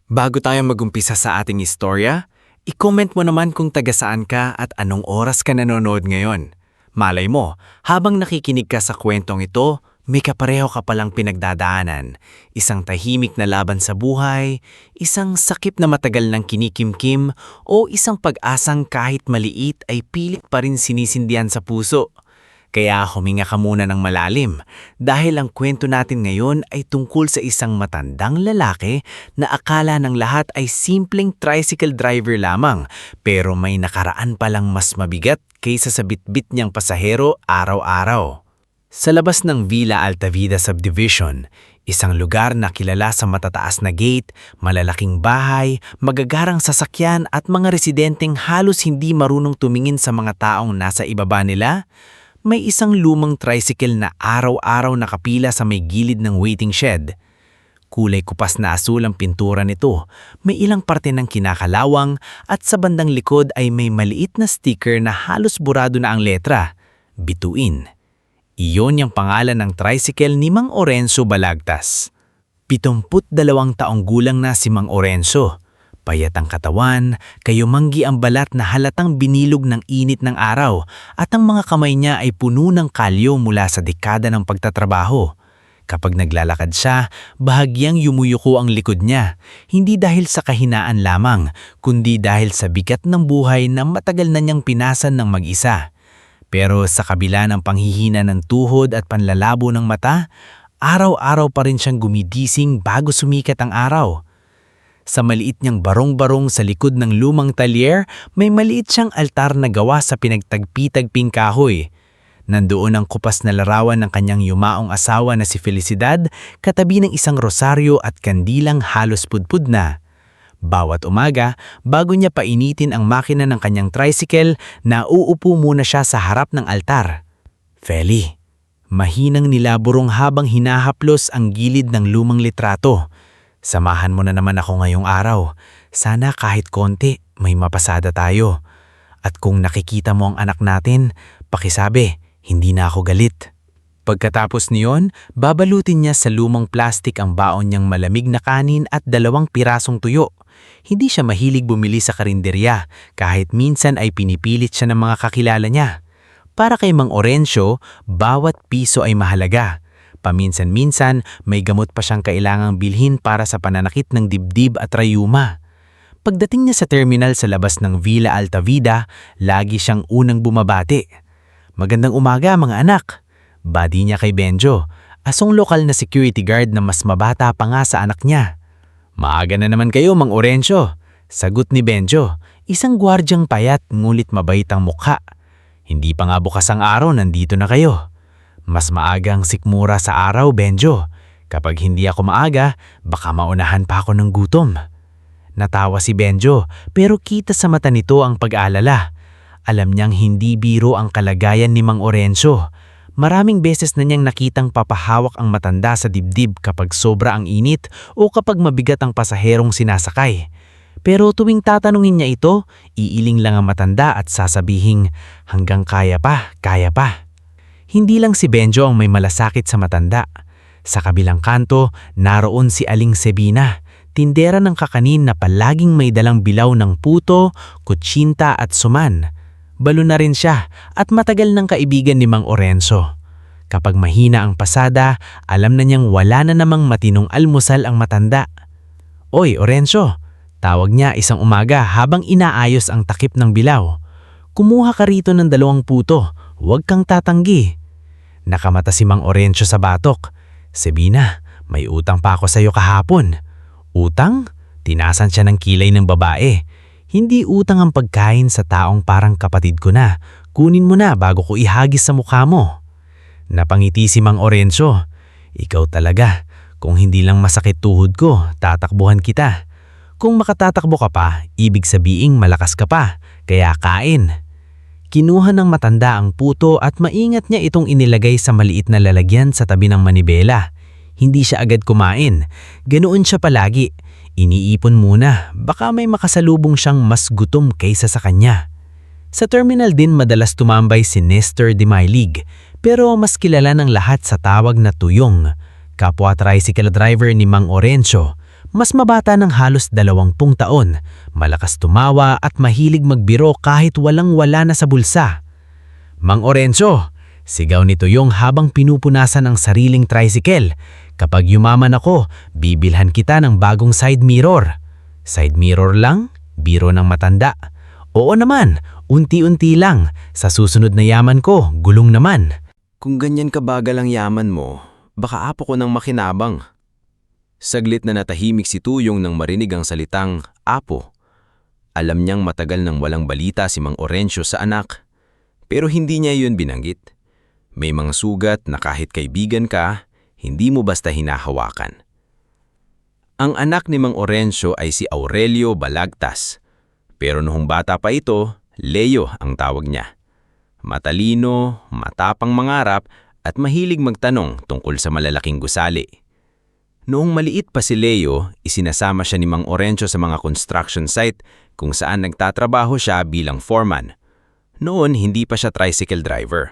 Bago tayo magumpisa sa ating istorya, i-comment mo naman kung taga saan ka at anong oras ka nanonood ngayon. Malay mo, habang nakikinig ka sa kwentong ito, may kapareho ka palang pinagdadaanan. Isang tahimik na laban sa buhay, isang sakip na matagal ng kinikimkim, o isang pag-asang kahit maliit ay pilit pa rin sinisindihan sa puso. Kaya huminga ka muna ng malalim dahil ang kwento natin ngayon ay tungkol sa isang matandang lalaki na akala ng lahat ay simpleng tricycle driver lamang pero may nakaraan palang mas mabigat kaysa sa bitbit niyang pasahero araw-araw. Sa labas ng Villa Altavida Subdivision, isang lugar na kilala sa matataas na gate, malalaking bahay, magagarang sasakyan at mga residenteng halos hindi marunong tumingin sa mga taong nasa ibaba nila, may isang lumang tricycle na araw-araw nakapila sa may gilid ng waiting shed. Kulay kupas na asul ang pintura nito, may ilang parte ng kinakalawang at sa bandang likod ay may maliit na sticker na halos burado na ang letra, Bituin. Iyon yung pangalan ng tricycle ni Mang Orenzo Balagtas. 72 taong gulang na si Mang Orenzo. Payat ang katawan, kayumanggi ang balat na halatang binilog ng init ng araw at ang mga kamay niya ay puno ng kalyo mula sa dekada ng pagtatrabaho. Kapag naglalakad siya, bahagyang yumuyuko ang likod niya, hindi dahil sa kahinaan lamang, kundi dahil sa bigat ng buhay na matagal na niyang pinasan ng mag-isa. Pero sa kabila ng panghihina ng tuhod at panlalabo ng mata, araw-araw pa rin siyang gumigising bago sumikat ang araw. Sa maliit niyang barong-barong sa likod ng lumang talyer, may maliit siyang altar na gawa sa pinagtagpi-tagping kahoy. Nandoon ang kupas na larawan ng kanyang yumaong asawa na si Felicidad, katabi ng isang rosaryo at kandilang halos pudpud na. Bawat umaga, bago niya painitin ang makina ng kanyang tricycle, nauupo muna siya sa harap ng altar. Feli, mahinang nilaburong habang hinahaplos ang gilid ng lumang litrato. Samahan mo na naman ako ngayong araw. Sana kahit konti, may mapasada tayo. At kung nakikita mo ang anak natin, pakisabi, hindi na ako galit. Pagkatapos niyon, babalutin niya sa lumang plastik ang baon niyang malamig na kanin at 2 pirasong tuyo. Hindi siya mahilig bumili sa karinderya, kahit minsan ay pinipilit siya ng mga kakilala niya. Para kay Mang Orenzo, bawat piso ay mahalaga. Paminsan-minsan, may gamot pa siyang kailangang bilhin para sa pananakit ng dibdib at rayuma. Pagdating niya sa terminal sa labas ng Villa Altavida, lagi siyang unang bumabati. Magandang umaga mga anak. Badi niya kay Benjo, asong lokal na security guard na mas mabata pa nga sa anak niya. Maaga na naman kayo Mang Orenzo, sagot ni Benjo, isang gwardyang payat ngulit mabait ang mukha. Hindi pa nga bukas ang araw, nandito na kayo. Mas maaga ang sikmura sa araw, Benjo. Kapag hindi ako maaga, baka maunahan pa ako ng gutom. Natawa si Benjo, pero kita sa mata nito ang pag-aalala. Alam niyang hindi biro ang kalagayan ni Mang Orenzo. Maraming beses na niyang nakitang papahawak ang matanda sa dibdib kapag sobra ang init o kapag mabigat ang pasaherong sinasakay. Pero tuwing tatanungin niya ito, iiling lang ang matanda at sasabihing, hanggang kaya pa, kaya pa. Hindi lang si Benjo ang may malasakit sa matanda. Sa kabilang kanto, naroon si Aling Sebina, tindera ng kakanin na palaging may dalang bilaw ng puto, kutsinta at suman. Balo na rin siya at matagal ng kaibigan ni Mang Orenzo. Kapag mahina ang pasada, alam na niyang wala na namang matinong almusal ang matanda. Oy, Orenzo, tawag niya isang umaga habang inaayos ang takip ng bilaw. Kumuha ka rito ng 2 puto, huwag kang tatanggi. Nakamata si Mang Orenzo sa batok. Sebina, may utang pa ako sa iyo kahapon. Utang? Tinasan siya ng kilay ng babae. Hindi utang ang pagkain sa taong parang kapatid ko na. Kunin mo na bago ko ihagis sa mukha mo. Napangiti si Mang Orenzo. Ikaw talaga. Kung hindi lang masakit tuhod ko, tatakbuhan kita. Kung makatatakbo ka pa, ibig sabiing malakas ka pa. Kaya kain. Kinuha ng matanda ang puto at maingat niya itong inilagay sa maliit na lalagyan sa tabi ng manibela. Hindi siya agad kumain. Ganoon siya palagi. Iniipon muna, baka may makasalubong siyang mas gutom kaysa sa kanya. Sa terminal din madalas tumambay si Nestor de Mailig, pero mas kilala ng lahat sa tawag na Tuyong. kapwa tricycle driver ni Mang Orencio, mas mabata ng halos 20 taon, malakas tumawa at mahilig magbiro kahit walang-wala na sa bulsa. Mang Orencio, sigaw ni Tuyong habang pinupunasan ang sariling tricycle. Kapag yumaman ako, bibilhan kita ng bagong side mirror. Side mirror lang? Biro ng matanda. Oo naman, unti-unti lang. Sa susunod na yaman ko, gulong naman. Kung ganyan kabagal ang yaman mo, baka apo ko nang makinabang. Saglit na natahimik si Tuyong nang marinig ang salitang apo. Alam niyang matagal nang walang balita si Mang Orencio sa anak, pero hindi niya yun binanggit. May mga sugat na kahit kaibigan ka, hindi mo basta hinahawakan. Ang anak ni Mang Orencio ay si Aurelio Balagtas, pero noong bata pa ito, Leo ang tawag niya. Matalino, matapang mangarap at mahilig magtanong tungkol sa malalaking gusali. Noong maliit pa si Leo, isinasama siya ni Mang Orencio sa mga construction site kung saan nagtatrabaho siya bilang foreman. Noon hindi pa siya tricycle driver.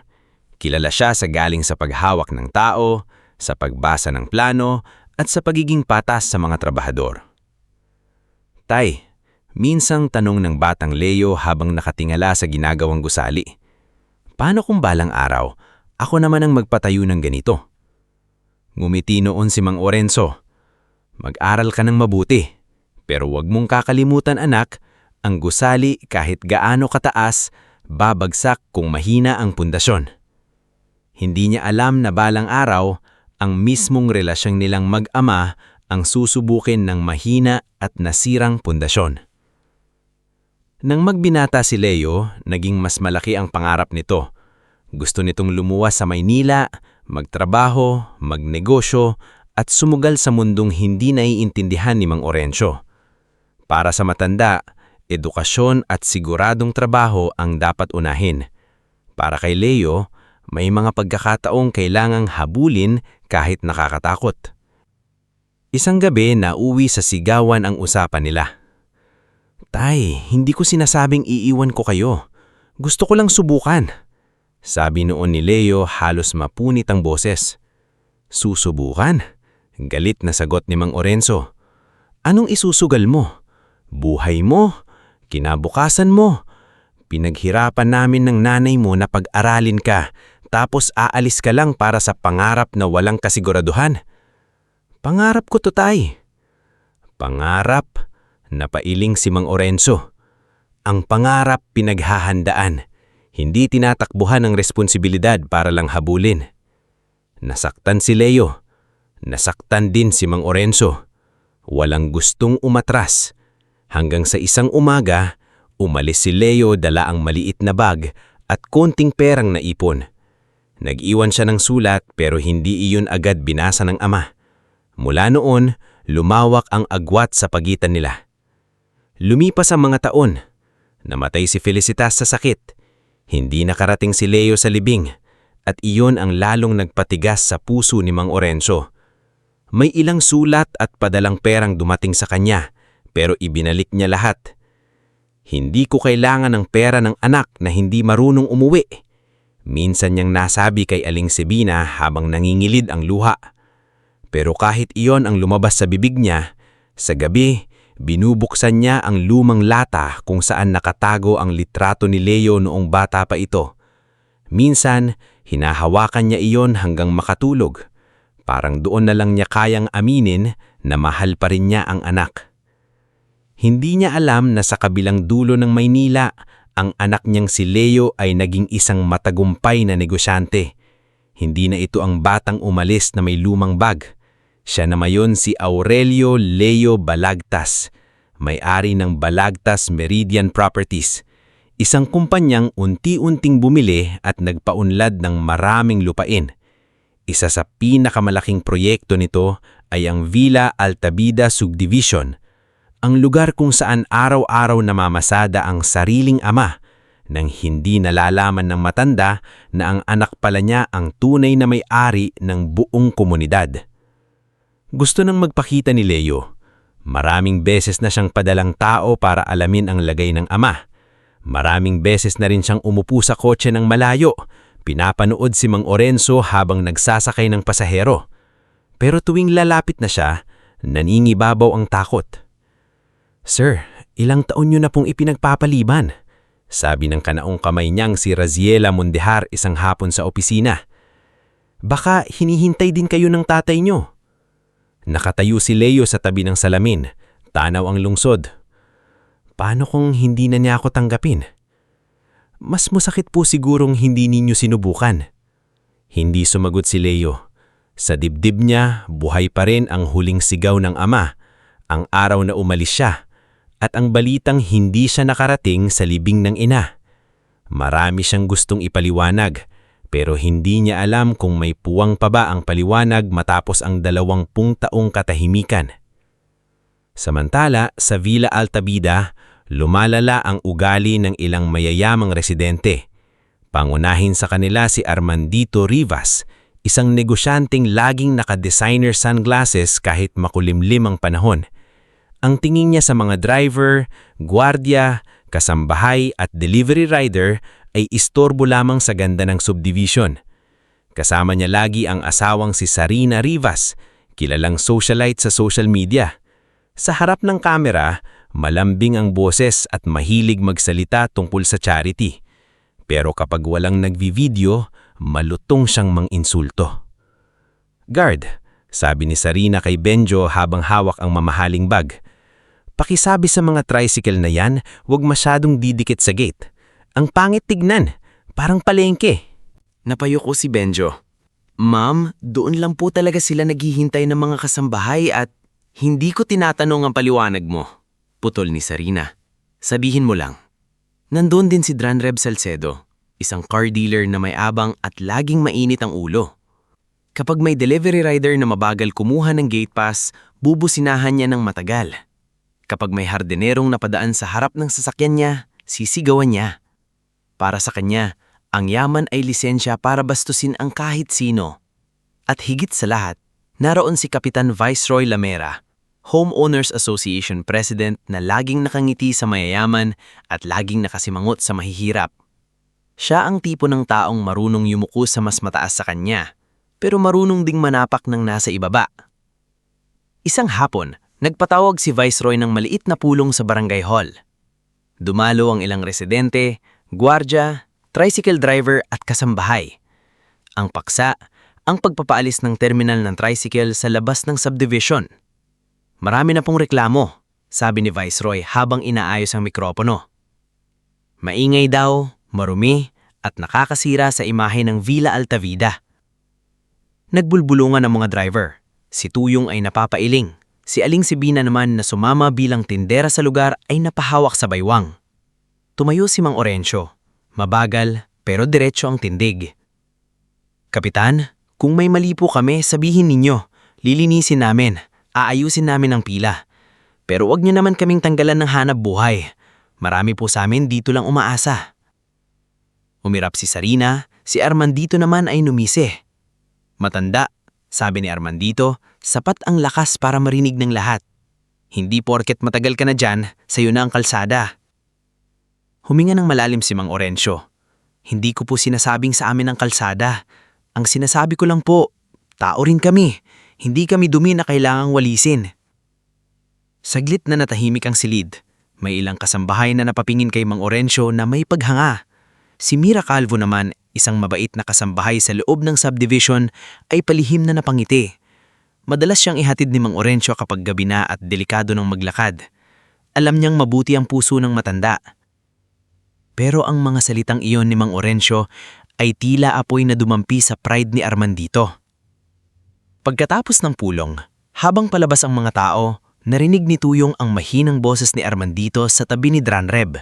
Kilala siya sa galing sa paghawak ng tao, sa pagbasa ng plano, at sa pagiging patas sa mga trabahador. Tay, minsang tanong ng batang Leo habang nakatingala sa ginagawang gusali. Paano kung balang araw, ako naman ang magpatayo ng ganito? Ngumiti noon si Mang Orencio. Mag-aral ka ng mabuti, pero huwag mong kakalimutan anak, ang gusali kahit gaano kataas, babagsak kung mahina ang pundasyon. Hindi niya alam na balang araw, ang mismong relasyong nilang mag-ama ang susubukin ng mahina at nasirang pundasyon. Nang magbinata si Leo, naging mas malaki ang pangarap nito. Gusto nitong lumuwas sa Maynila, magtrabaho, magnegosyo, at sumugal sa mundong hindi naiintindihan ni Mang Orencio. Para sa matanda, edukasyon at siguradong trabaho ang dapat unahin. Para kay Leo, may mga pagkakataong kailangang habulin kahit nakakatakot. Isang gabi nauwi sa sigawan ang usapan nila. Tay, hindi ko sinasabing iiwan ko kayo. Gusto ko lang subukan. Sabi noon ni Leo halos mapunit ang boses. Susubukan? Galit na sagot ni Mang Orencio. Anong isusugal mo? Buhay mo? Kinabukasan mo? Pinaghirapan namin ng nanay mo na pag-aralin ka, tapos aalis ka lang para sa pangarap na walang kasiguraduhan. Pangarap ko to, tay. Pangarap? Napailing si Mang Orencio. Ang pangarap pinaghahandaan, hindi tinatakbuhan ng responsibilidad para lang habulin. Nasaktan si Leo. Nasaktan din si Mang Orencio. Walang gustong umatras. Hanggang sa isang umaga, umalis si Leo dala ang maliit na bag at konting perang naipon. Nag-iwan siya ng sulat pero hindi iyon agad binasa ng ama. Mula noon, lumawak ang agwat sa pagitan nila. Lumipas ang mga taon. Namatay si Felicitas sa sakit. Hindi nakarating si Leo sa libing at iyon ang lalong nagpatigas sa puso ni Mang Orencio. May ilang sulat at padalang perang dumating sa kanya pero ibinalik niya lahat. Hindi ko kailangan ng pera ng anak na hindi marunong umuwi. Minsan niyang nasabi kay Aling Sebina habang nangingilid ang luha. Pero kahit iyon ang lumabas sa bibig niya, sa gabi, binubuksan niya ang lumang lata kung saan nakatago ang litrato ni Leo noong bata pa ito. Minsan, hinahawakan niya iyon hanggang makatulog. Parang doon na lang niya kayang aminin na mahal pa rin niya ang anak. Hindi niya alam na sa kabilang dulo ng Maynila, ang anak niyang si Leo ay naging isang matagumpay na negosyante. Hindi na ito ang batang umalis na may lumang bag. Siya na mayon si Aurelio Leo Balagtas, may-ari ng Balagtas Meridian Properties, isang kumpanyang unti-unting bumili at nagpaunlad ng maraming lupain. Isa sa pinakamalaking proyekto nito ay ang Villa Altabida Subdivision, ang lugar kung saan araw-araw namamasada ang sariling ama nang hindi nalalaman ng matanda na ang anak pala niya ang tunay na may-ari ng buong komunidad. Gusto nang magpakita ni Leo. Maraming beses na siyang padalang tao para alamin ang lagay ng ama. Maraming beses na rin siyang umupo sa kotse ng malayo, pinapanood si Mang Orencio habang nagsasakay ng pasahero. Pero tuwing lalapit na siya, naningibabaw ang takot. "Sir, ilang taon niyo na pong ipinagpapaliban?" sabi ng kanaong kamay niyang si Raziela Mondejar isang hapon sa opisina. "Baka hinihintay din kayo ng tatay niyo." Nakatayo si Leo sa tabi ng salamin, tanaw ang lungsod. "Paano kung hindi na niya ako tanggapin?" "Mas masakit po sigurong hindi ninyo sinubukan." Hindi sumagot si Leo. Sa dibdib niya, buhay pa rin ang huling sigaw ng ama, ang araw na umalis siya, at ang balitang hindi siya nakarating sa libing ng ina. Marami siyang gustong ipaliwanag, pero hindi niya alam kung may puwang pa ba ang paliwanag matapos ang 20 taong katahimikan. Samantala, sa Villa Altabida, lumalala ang ugali ng ilang mayayamang residente. Pangunahin sa kanila si Armandito Rivas, isang negosyanteng laging naka-designer sunglasses kahit makulimlim ang panahon. Ang tingin niya sa mga driver, gwardiya, kasambahay at delivery rider ay istorbo lamang sa ganda ng subdivision. Kasama niya lagi ang asawang si Sarina Rivas, kilalang socialite sa social media. Sa harap ng kamera, malambing ang boses at mahilig magsalita tungkol sa charity. Pero kapag walang nagvi-video, malutong siyang mang-insulto. "Guard," sabi ni Sarina kay Benjo habang hawak ang mamahaling bag, "pakisabi sa mga tricycle na yan, huwag masyadong didikit sa gate. Ang pangit tignan, parang palengke." Napayuko si Benjo. "Ma'am, doon lang po talaga sila naghihintay ng mga kasambahay at hindi ko tinatanong ang paliwanag mo." Putol ni Sarina. "Sabihin mo lang. Nandun din si Dranreb Salcedo, isang car dealer na may abang at laging mainit ang ulo. Kapag may delivery rider na mabagal kumuha ng gate pass, bubusinahan niya ng matagal. Kapag may hardinerong napadaan sa harap ng sasakyan niya, sisigawan niya. Para sa kanya, ang yaman ay lisensya para bastusin ang kahit sino. At higit sa lahat, naroon si Kapitan Viceroy Lamera, Homeowners Association President na laging nakangiti sa mayayaman at laging nakasimangot sa mahihirap. Siya ang tipo ng taong marunong yumuko sa mas mataas sa kanya, pero marunong ding manapak ng nasa ibaba." Isang hapon, nagpatawag si Viceroy ng maliit na pulong sa barangay hall. Dumalo ang ilang residente, gwardya, tricycle driver at kasambahay. Ang paksa, ang pagpapaalis ng terminal ng tricycle sa labas ng subdivision. "Marami na pong reklamo," sabi ni Viceroy habang inaayos ang mikropono. "Maingay daw, marumi, at nakakasira sa imahe ng Villa Altavida." Nagbulbulungan ang mga driver. Si Tuyong ay napapailing. Si Aling Sibina naman na sumama bilang tindera sa lugar ay napahawak sa baywang. Tumayo si Mang Orencio. Mabagal pero diretso ang tindig. "Kapitan, kung may mali po kami, sabihin ninyo. Lilinisin namin. Aayusin namin ang pila. Pero wag niyo naman kaming tanggalan ng hanap buhay. Marami po sa amin dito lang umaasa." Umirap si Sarina, si Armandito naman ay numisi. "Matanda," sabi ni Armandito, "sapat ang lakas para marinig ng lahat. Hindi porket matagal ka na dyan, sayo na ang kalsada." Huminga ng malalim si Mang Orencio. "Hindi ko po sinasabing sa amin ang kalsada. Ang sinasabi ko lang po, tao rin kami. Hindi kami dumi na kailangang walisin." Saglit na natahimik ang silid. May ilang kasambahay na napapingin kay Mang Orencio na may paghanga. Si Mira Calvo naman, isang mabait na kasambahay sa loob ng subdivision, ay palihim na napangiti. Madalas siyang ihatid ni Mang Orencio kapag gabi na at delikado ng maglakad. Alam niyang mabuti ang puso ng matanda. Pero ang mga salitang iyon ni Mang Orencio ay tila apoy na dumampi sa pride ni Armandito. Pagkatapos ng pulong, habang palabas ang mga tao, narinig ni Tuyong ang mahinang boses ni Armandito sa tabi ni Dranreb.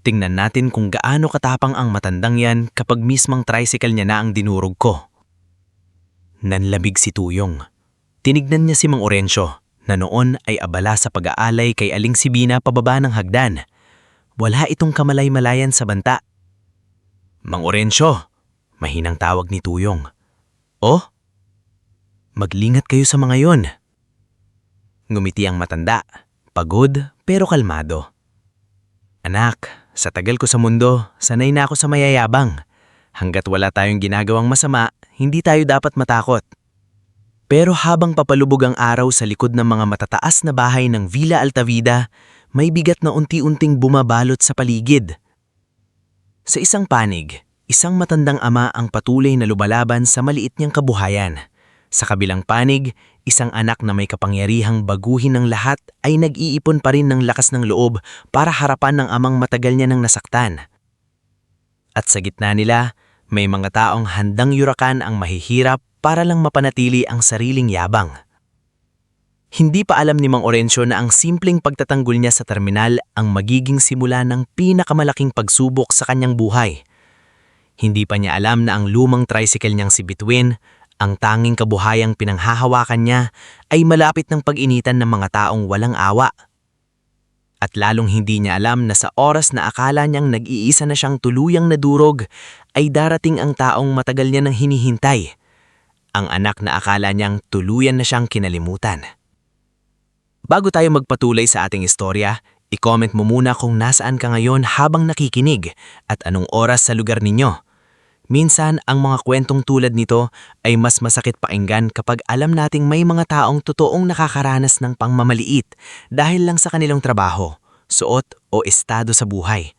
"Tingnan natin kung gaano katapang ang matandang yan kapag mismang tricycle niya na ang dinurog ko." Nanlamig si Tuyong. Tinignan niya si Mang Orencio, na noon ay abala sa pag-aalay kay Aling Sibina pababa ng hagdan. Wala itong kamalay-malayan sa banta. "Mang Orencio," mahinang tawag ni Tuyong. "Oh? Maglingat kayo sa mga yon." Ngumiti ang matanda, pagod pero kalmado. "Anak, sa tagal ko sa mundo, sanay na ako sa mayayabang. Hanggat wala tayong ginagawang masama, hindi tayo dapat matakot." Pero habang papalubog ang araw sa likod ng mga matataas na bahay ng Villa Altavida, may bigat na unti-unting bumabalot sa paligid. Sa isang panig, isang matandang ama ang patuloy na lumalaban sa maliit niyang kabuhayan. Sa kabilang panig, isang anak na may kapangyarihang baguhin ng lahat ay nag-iipon pa rin ng lakas ng loob para harapan ng amang matagal niya nang nasaktan. At sa gitna nila, may mga taong handang yurakan ang mahihirap para lang mapanatili ang sariling yabang. Hindi pa alam ni Mang Orencio na ang simpleng pagtatanggol niya sa terminal ang magiging simula ng pinakamalaking pagsubok sa kanyang buhay. Hindi pa niya alam na ang lumang tricycle niyang si Bituin, ang tanging kabuhayang pinanghahawakan niya, ay malapit ng pag-initan ng mga taong walang awa. At lalong hindi niya alam na sa oras na akala niyang nag-iisa na siyang tuluyang nadurog, ay darating ang taong matagal niya nang hinihintay. Ang anak na akala niyang tuluyan na siyang kinalimutan. Bago tayo magpatuloy sa ating istorya, i-comment mo muna kung nasaan ka ngayon habang nakikinig at anong oras sa lugar ninyo. Minsan, ang mga kwentong tulad nito ay mas masakit pakinggan kapag alam nating may mga taong totoong nakakaranas ng pangmamaliit dahil lang sa kanilang trabaho, suot o estado sa buhay.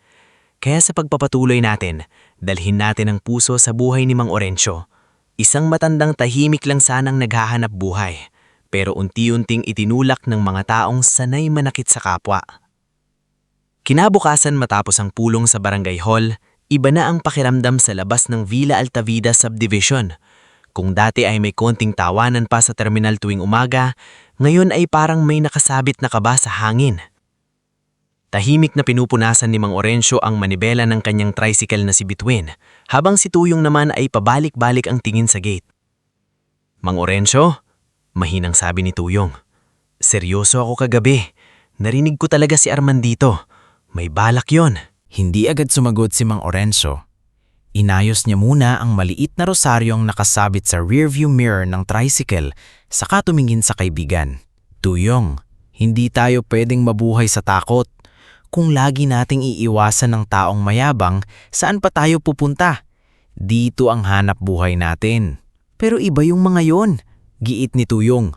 Kaya sa pagpapatuloy natin, dalhin natin ang puso sa buhay ni Mang Orencio. Isang matandang tahimik lang sanang naghahanap buhay, pero unti-unting itinulak ng mga taong sanay manakit sa kapwa. Kinabukasan matapos ang pulong sa barangay hall, iba na ang pakiramdam sa labas ng Villa Altavida Subdivision. Kung dati ay may konting tawanan pa sa terminal tuwing umaga, ngayon ay parang may nakasabit na kaba sa hangin. Tahimik na pinupunasan ni Mang Orencio ang manibela ng kanyang tricycle na si Bituin, habang si Tuyong naman ay pabalik-balik ang tingin sa gate. Mang Orencio? Mahinang sabi ni Tuyong. Seryoso ako kagabi. Narinig ko talaga si Armandito. May balak yon. Hindi agad sumagot si Mang Orencio. Inayos niya muna ang maliit na rosaryong nakasabit sa rearview mirror ng tricycle, saka tumingin sa kaibigan. Tuyong, hindi tayo pwedeng mabuhay sa takot. Kung lagi nating iiwasan ng taong mayabang, saan pa tayo pupunta? Dito ang hanap buhay natin. Pero iba yung mga yon, giit ni Tuyong.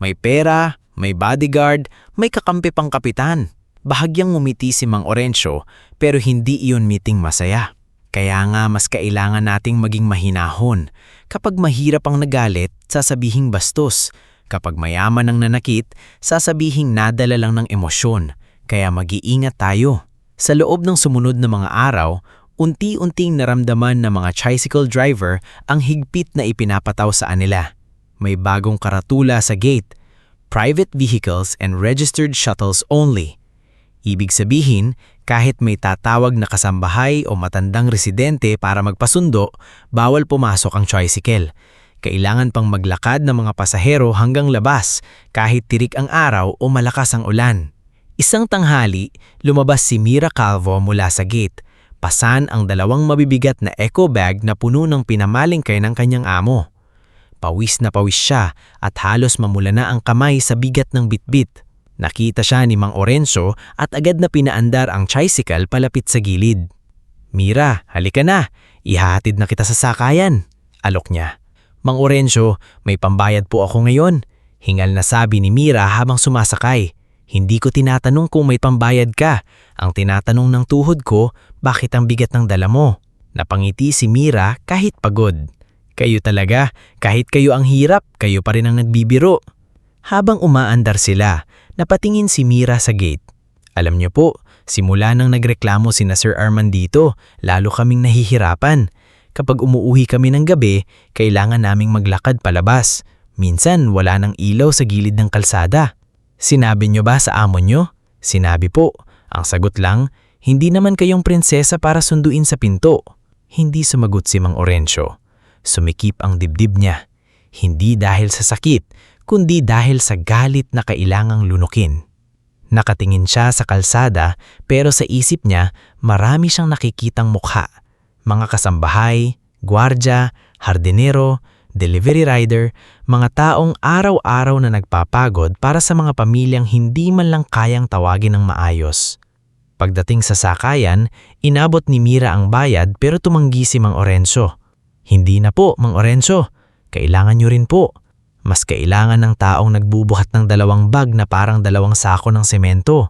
May pera, may bodyguard, may kakampi pang kapitan. Bahagyang ngumiti si Mang Orencio, pero hindi iyon meeting masaya. Kaya nga mas kailangan nating maging mahinahon. Kapag mahirap ang nagalit, sasabihing bastos. Kapag mayaman ang nanakit, sasabihing nadala lang ng emosyon. Kaya mag-iingat tayo. Sa loob ng sumunod na mga araw, unti-unting naramdaman ng mga tricycle driver ang higpit na ipinapataw sa kanila. May bagong karatula sa gate, private vehicles and registered shuttles only. Ibig sabihin, kahit may tatawag na kasambahay o matandang residente para magpasundo, bawal pumasok ang tricycle. Kailangan pang maglakad ng mga pasahero hanggang labas kahit tirik ang araw o malakas ang ulan. Isang tanghali, lumabas si Mira Calvo mula sa gate. Pasan ang dalawang mabibigat na eco bag na puno ng pinamalingkay ng kanyang amo. Pawis na pawis siya at halos mamula na ang kamay sa bigat ng bitbit. Nakita siya ni Mang Orencio at agad na pinaandar ang tricycle palapit sa gilid. Mira, halika na. Ihahatid na kita sa sakayan. Alok niya. Mang Orencio, may pambayad po ako ngayon. Hingal na sabi ni Mira habang sumasakay. Hindi ko tinatanong kung may pambayad ka. Ang tinatanong ng tuhod ko, bakit ang bigat ng dala mo? Napangiti si Mira kahit pagod. Kayo talaga, kahit kayo ang hirap, kayo pa rin ang nagbibiro. Habang umaandar sila, napatingin si Mira sa gate. Alam niyo po, simula nang nagreklamo sina Sir Armandito, lalo kaming nahihirapan. Kapag umuuwi kami ng gabi, kailangan naming maglakad palabas. Minsan wala nang ilaw sa gilid ng kalsada. Sinabi niyo ba sa amo niyo? Sinabi po. Ang sagot lang, hindi naman kayong prinsesa para sunduin sa pinto. Hindi sumagot si Mang Orencio. Sumikip ang dibdib niya. Hindi dahil sa sakit, kundi dahil sa galit na kailangang lunukin. Nakatingin siya sa kalsada pero sa isip niya marami siyang nakikitang mukha. Mga kasambahay, gwardya, hardinero, delivery rider, mga taong araw-araw na nagpapagod para sa mga pamilyang hindi man lang kayang tawagin ng maayos. Pagdating sa sakayan, inabot ni Mira ang bayad pero tumanggi si Mang Orencio. Hindi na po, Mang Orencio. Kailangan niyo rin po. Mas kailangan ng taong nagbubuhat ng 2 bag na parang 2 sako ng semento.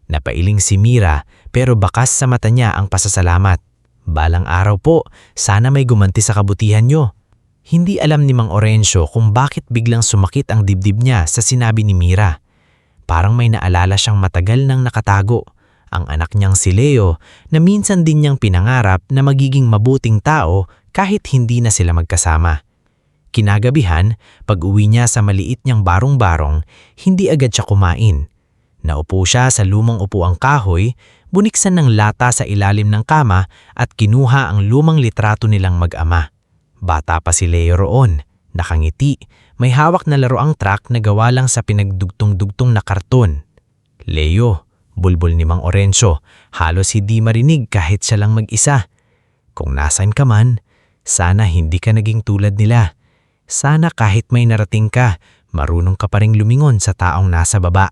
Napailing si Mira pero bakas sa mata niya ang pasasalamat. Balang araw po, sana may gumanti sa kabutihan nyo. Hindi alam ni Mang Orencio kung bakit biglang sumakit ang dibdib niya sa sinabi ni Mira. Parang may naalala siyang matagal nang nakatago, ang anak niyang si Leo na minsan din niyang pinangarap na magiging mabuting tao kahit hindi na sila magkasama. Kinagabihan, pag-uwi niya sa maliit niyang barong-barong, hindi agad siya kumain. Naupo siya sa lumang upuang kahoy, buniksan ng lata sa ilalim ng kama at kinuha ang lumang litrato nilang mag-ama. Bata pa si Leo roon, nakangiti, may hawak na laruang truck na gawa lang sa pinagdugtong-dugtong na karton. Leo, bulbul ni Mang Orencio, halos hindi marinig kahit siya lang mag-isa. Kung nasaan ka man, sana hindi ka naging tulad nila. Sana kahit may narating ka, marunong ka pa ring lumingon sa taong nasa baba.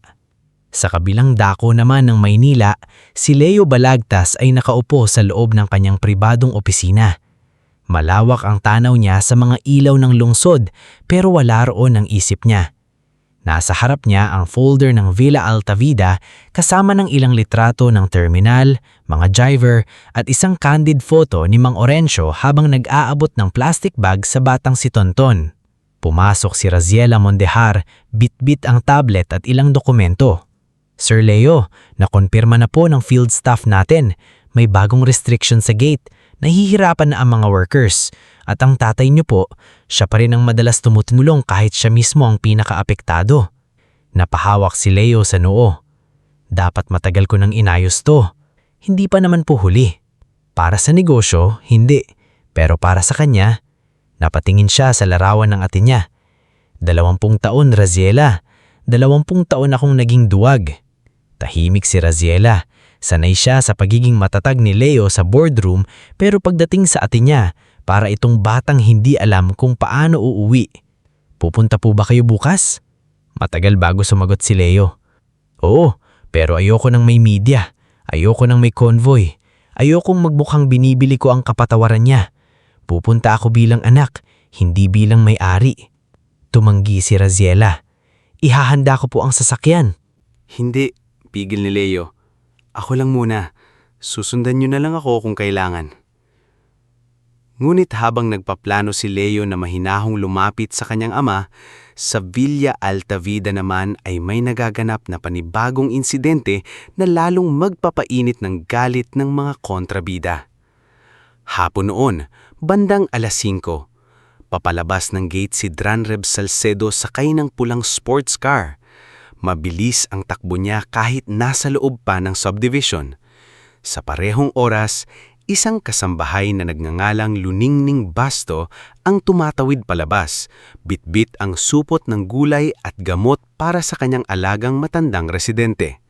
Sa kabilang dako naman ng Maynila, si Leo Balagtas ay nakaupo sa loob ng kanyang pribadong opisina. Malawak ang tanaw niya sa mga ilaw ng lungsod pero wala roon ang isip niya. Nasa harap niya ang folder ng Villa Altavida kasama ng ilang litrato ng terminal, mga driver at isang candid photo ni Mang Orencio habang nag-aabot ng plastic bag sa batang si Tonton. Pumasok si Raziela Mondejar, bit-bit ang tablet at ilang dokumento. Sir Leo, nakonpirma na po ng field staff natin. May bagong restriction sa gate. Nahihirapan na ang mga workers. At ang tatay niyo po, siya pa rin ang madalas tumutulong kahit siya mismo ang pinakaapektado. Napahawak si Leo sa noo. Dapat matagal ko nang inayos to. Hindi pa naman po huli. Para sa negosyo, hindi. Pero para sa kanya, napatingin siya sa larawan ng ate niya. 20 taon, Raziela. 20 taon akong naging duwag. Tahimik si Raziela. Sanay siya sa pagiging matatag ni Leo sa boardroom pero pagdating sa ate niya, para itong batang hindi alam kung paano uuwi. Pupunta po ba kayo bukas? Matagal bago sumagot si Leo. Oo, pero ayoko nang may media. Ayoko nang may convoy. Ayokong magmukhang binibili ko ang kapatawaran niya. Pupunta ako bilang anak, hindi bilang may-ari. Tumanggi si Raziela. Ihahanda ko po ang sasakyan. Hindi, pigil ni Leo. Ako lang muna. Susundan niyo na lang ako kung kailangan. Ngunit habang nagpaplano si Leo na mahinahong lumapit sa kanyang ama, sa Villa Altavida naman ay may nagaganap na panibagong insidente na lalong magpapainit ng galit ng mga kontrabida. Hapon noon, bandang 5:00, papalabas ng gate si Dranreb Salcedo sakay ng pulang sports car. Mabilis ang takbo niya kahit nasa loob pa ng subdivision. Sa parehong oras, isang kasambahay na nagngangalang Luningning Basto ang tumatawid palabas, bitbit ang supot ng gulay at gamot para sa kanyang alagang matandang residente.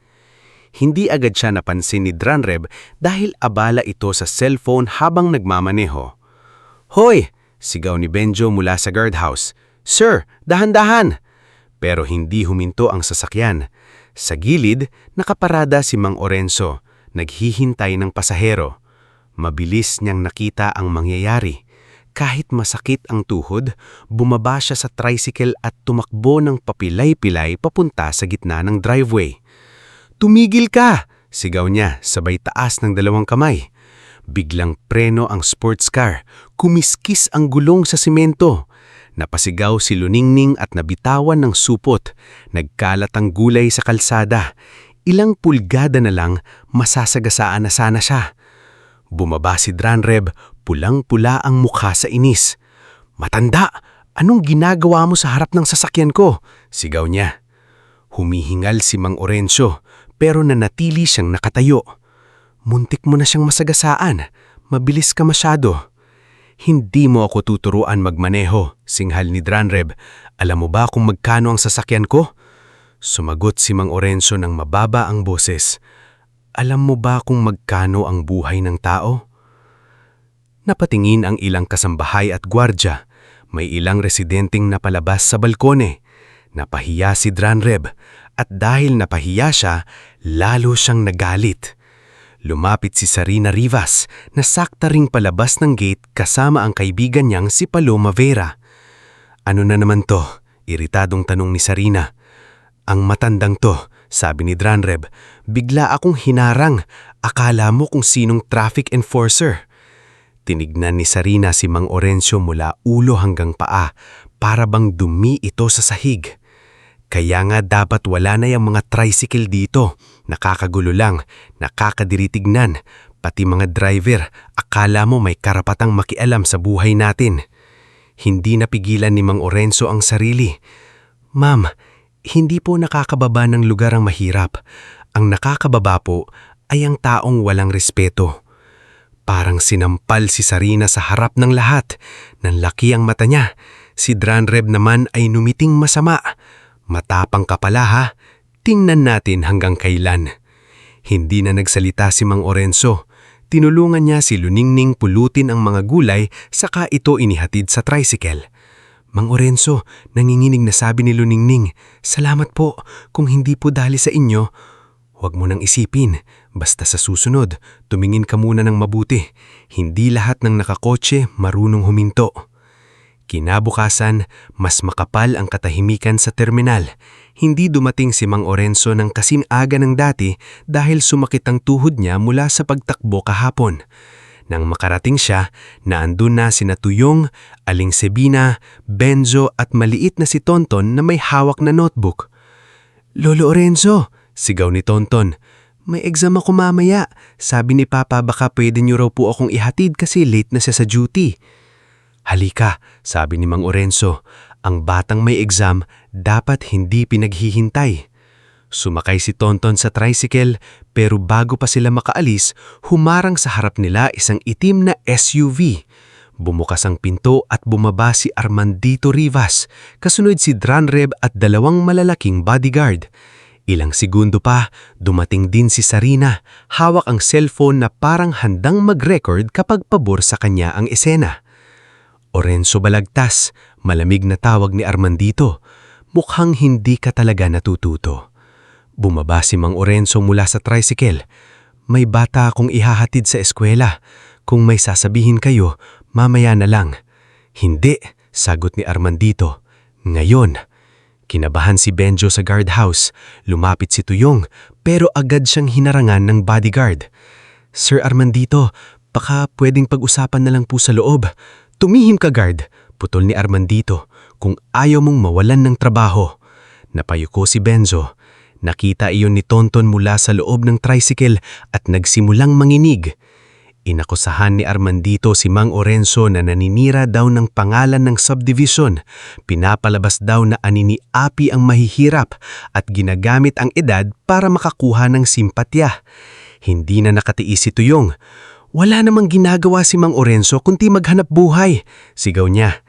Hindi agad siya napansin ni Dranreb dahil abala ito sa cellphone habang nagmamaneho. "Hoy!" sigaw ni Benjo mula sa guardhouse. "Sir, dahan-dahan!" Pero hindi huminto ang sasakyan. Sa gilid, nakaparada si Mang Orencio, naghihintay ng pasahero. Mabilis niyang nakita ang mangyayari. Kahit masakit ang tuhod, bumaba siya sa tricycle at tumakbo ng papilay-pilay papunta sa gitna ng driveway. "Tumigil ka!" sigaw niya sabay taas ng 2 kamay. Biglang preno ang sports car, kumiskis ang gulong sa simento. Napasigaw si Luningning at nabitawan ng supot. Nagkalat ang gulay sa kalsada. Ilang pulgada na lang, masasagasaan na sana siya. Bumaba si Dranreb, pulang-pula ang mukha sa inis. "Matanda, anong ginagawa mo sa harap ng sasakyan ko?" sigaw niya. Humihingal si Mang Orencio, pero nanatili siyang nakatayo. "Muntik mo na siyang masagasaan. Mabilis ka masyado." "Hindi mo ako tuturuan magmaneho," singhal ni Dranreb. "Alam mo ba kung magkano ang sasakyan ko?" Sumagot si Mang Orencio ng mababa ang boses. "Alam mo ba kung magkano ang buhay ng tao?" Napatingin ang ilang kasambahay at gwardya. May ilang residenteng napalabas sa balkone. Napahiya si Dranreb at dahil napahiya siya, lalo siyang nagalit. Lumapit si Sarina Rivas na sakta ring palabas ng gate kasama ang kaibigan niyang si Paloma Vera. "Ano na naman to?" Iritadong tanong ni Sarina. Ang matandang to, sabi ni Dranreb. Bigla akong hinarang. Akala mo kung sinong traffic enforcer. Tinignan ni Sarina si Mang Orencio mula ulo hanggang paa para bang dumi ito sa sahig. Kaya nga dapat wala na yung mga tricycle dito. Nakakagulo lang, nakakadiritignan. Pati mga driver, akala mo may karapatang makialam sa buhay natin. Hindi napigilan ni Mang Orencio ang sarili. Ma'am, hindi po nakakababa ng lugar ang mahirap. Ang nakakababa po ay ang taong walang respeto. Parang sinampal si Sarina sa harap ng lahat. Nanlaki ang mata niya. Si Dranreb naman ay numiting masama. Matapang ka pala ha. Tingnan natin hanggang kailan. Hindi na nagsalita si Mang Orencio. Tinulungan niya si Luningning pulutin ang mga gulay saka ito inihatid sa tricycle. Mang Orencio, nanginginig na sabi ni Luningning, salamat po kung hindi po dahil sa inyo. Huwag mo nang isipin, basta sa susunod, tumingin ka muna ng mabuti. Hindi lahat ng nakakotse marunong huminto. Kinabukasan, mas makapal ang katahimikan sa terminal. Hindi dumating si Mang Orencio ng kasing aga ng dati dahil sumakit ang tuhod niya mula sa pagtakbo kahapon. Nang makarating siya, naandun na sina Tuyong, Aling Sebina, Benzo at maliit na si Tonton na may hawak na notebook. Lolo Orencio, sigaw ni Tonton, may exam ako mamaya. Sabi ni Papa baka pwede niyo raw po akong ihatid kasi late na siya sa duty. Halika, sabi ni Mang Orencio, ang batang may exam dapat hindi pinaghihintay. Sumakay si Tonton sa tricycle pero bago pa sila makaalis, humarang sa harap nila isang itim na SUV. Bumukas ang pinto at bumaba si Armandito Rivas, kasunod si Dranreb at dalawang malalaking bodyguard. Ilang segundo pa, dumating din si Sarina, hawak ang cellphone na parang handang mag-record kapag pabor sa kanya ang esena. Orencio Balagtas, malamig na tawag ni Armandito. Mukhang hindi ka talaga natututo. Bumaba si Mang Orencio mula sa tricycle. May bata akong ihahatid sa eskwela. Kung may sasabihin kayo, mamaya na lang. Hindi, sagot ni Armandito. Ngayon. Kinabahan si Benjo sa guardhouse. Lumapit si Tuyong, pero agad siyang hinarangan ng bodyguard. Sir Armandito, baka pwedeng pag-usapan na lang po sa loob. Tumihim ka, guard, putol ni Armandito, kung ayaw mong mawalan ng trabaho. Napayuko si Benzo. Nakita iyon ni Tonton mula sa loob ng tricycle at nagsimulang manginig. Inakusahan ni Armandito si Mang Orencio na naninira daw ng pangalan ng subdivision. Pinapalabas daw na anini-api ang mahihirap at ginagamit ang edad para makakuha ng simpatya. Hindi na nakatiis si Tuyong. Wala namang ginagawa si Mang Orencio kundi maghanap buhay, sigaw niya.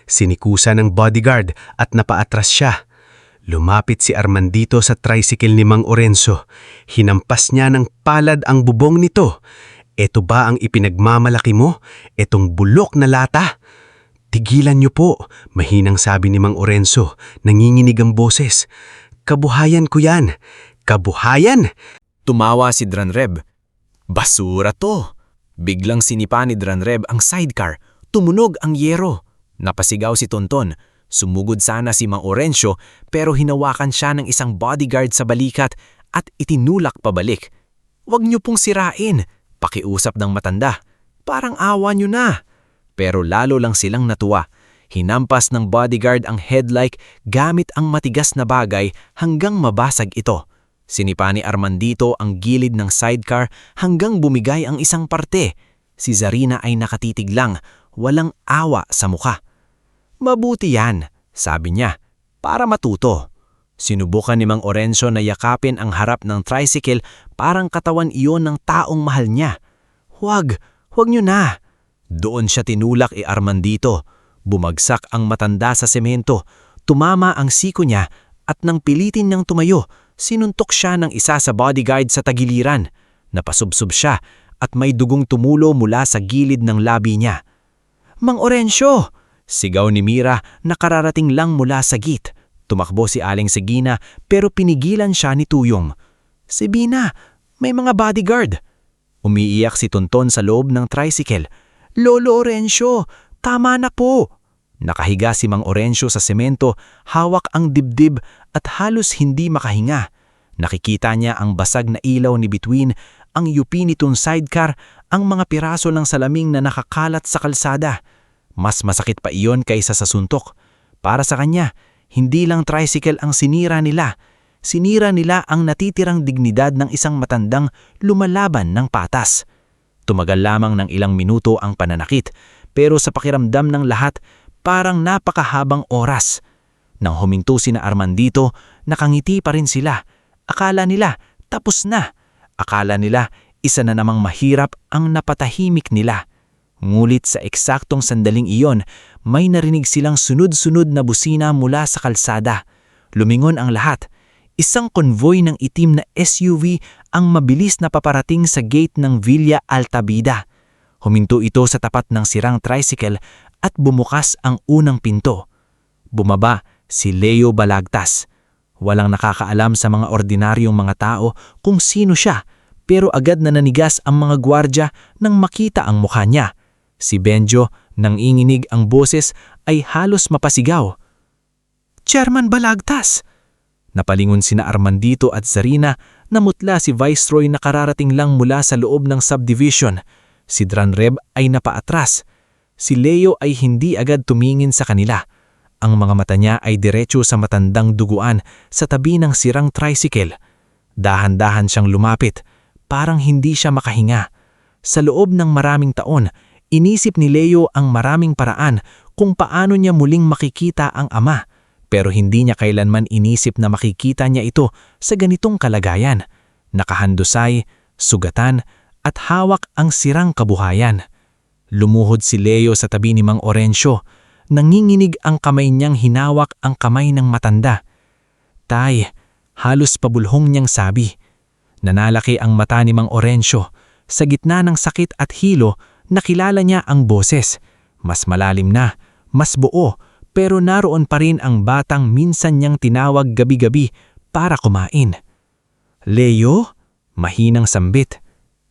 Sinikusa ng bodyguard at napaatras siya. Lumapit si Armandito sa tricycle ni Mang Orencio. Hinampas niya ng palad ang bubong nito. Eto ba ang ipinagmamalaki mo? Etong bulok na lata? Tigilan niyo po, mahinang sabi ni Mang Orencio. Nanginginig ang boses. Kabuhayan ko yan. Kabuhayan? Tumawa si Dranreb. Basura to! Biglang sinipa ni Dranreb ang sidecar. Tumunog ang yero. Napasigaw si Tonton. Sumugod sana si Mang Orencio pero hinawakan siya ng isang bodyguard sa balikat at itinulak pabalik. Huwag niyo pong sirain, pakiusap ng matanda. Parang awa niyo na. Pero lalo lang silang natuwa. Hinampas ng bodyguard ang headlight gamit ang matigas na bagay hanggang mabasag ito. Sinipa ni Armandito ang gilid ng sidecar hanggang bumigay ang isang parte. Si Zarina ay nakatitig lang, walang awa sa mukha. Mabuti yan, sabi niya, para matuto. Sinubukan ni Mang Orencio na yakapin ang harap ng tricycle parang katawan iyon ng taong mahal niya. Huwag niyo na. Doon siya tinulak Armandito. Bumagsak ang matanda sa semento. Tumama ang siko niya at nang pilitin niyang tumayo, sinuntok siya ng isa sa bodyguard sa tagiliran. Napasubsob siya at may dugong tumulo mula sa gilid ng labi niya. Mang Orencio! Sigaw ni Mira na kararating lang mula sa gate. Tumakbo si Aling Segina pero pinigilan siya ni Tuyong. Sebina, may mga bodyguard. Umiiyak si Tonton sa loob ng tricycle. Lolo Orencio, tama na po. Nakahiga si Mang Orencio sa semento, hawak ang dibdib at halos hindi makahinga. Nakikita niya ang basag na ilaw ni Bituin, ang yupi nitong sidecar, ang mga piraso ng salaming na nakakalat sa kalsada. Mas masakit pa iyon kaysa sa suntok. Para sa kanya, hindi lang tricycle ang sinira nila. Sinira nila ang natitirang dignidad ng isang matandang lumalaban ng patas. Tumagal lamang ng ilang minuto ang pananakit, pero sa pakiramdam ng lahat, parang napakahabang oras. Nang huminto sina Armandito, nakangiti pa rin sila. Akala nila tapos na. Akala nila isa na namang mahirap ang napatahimik nila. Ngulit sa eksaktong sandaling iyon, may narinig silang sunod-sunod na busina mula sa kalsada. Lumingon ang lahat. Isang konvoy ng itim na SUV ang mabilis na paparating sa gate ng Villa Altavida. Huminto ito sa tapat ng sirang tricycle at bumukas ang unang pinto. Bumaba si Leo Balagtas. Walang nakakaalam sa mga ordinaryong mga tao kung sino siya, pero agad na nanigas ang mga gwardya nang makita ang mukha niya. Si Benjo, nang inginig ang boses, ay halos mapasigaw. "Chairman Balagtas!" Napalingon sina Armandito at Zarina, namutla si Viceroy na kararating lang mula sa loob ng subdivision. Si Dranreb ay napaatras. Si Leo ay hindi agad tumingin sa kanila. Ang mga mata niya ay diretso sa matandang duguan sa tabi ng sirang tricycle. Dahan-dahan siyang lumapit, parang hindi siya makahinga. Sa loob ng maraming taon, inisip ni Leo ang maraming paraan kung paano niya muling makikita ang ama, pero hindi niya kailanman inisip na makikita niya ito sa ganitong kalagayan. Nakahandusay, sugatan, at hawak ang sirang kabuhayan. Lumuhod si Leo sa tabi ni Mang Orencio. Nanginginig ang kamay niyang hinawak ang kamay ng matanda. "Tay," halos pabulhong niyang sabi. Nanalaki ang mata ni Mang Orencio. Sa gitna ng sakit at hilo, nakilala niya ang boses. Mas malalim na, mas buo, pero naroon pa rin ang batang minsan niyang tinawag gabi-gabi para kumain. "Leo?" Mahinang sambit.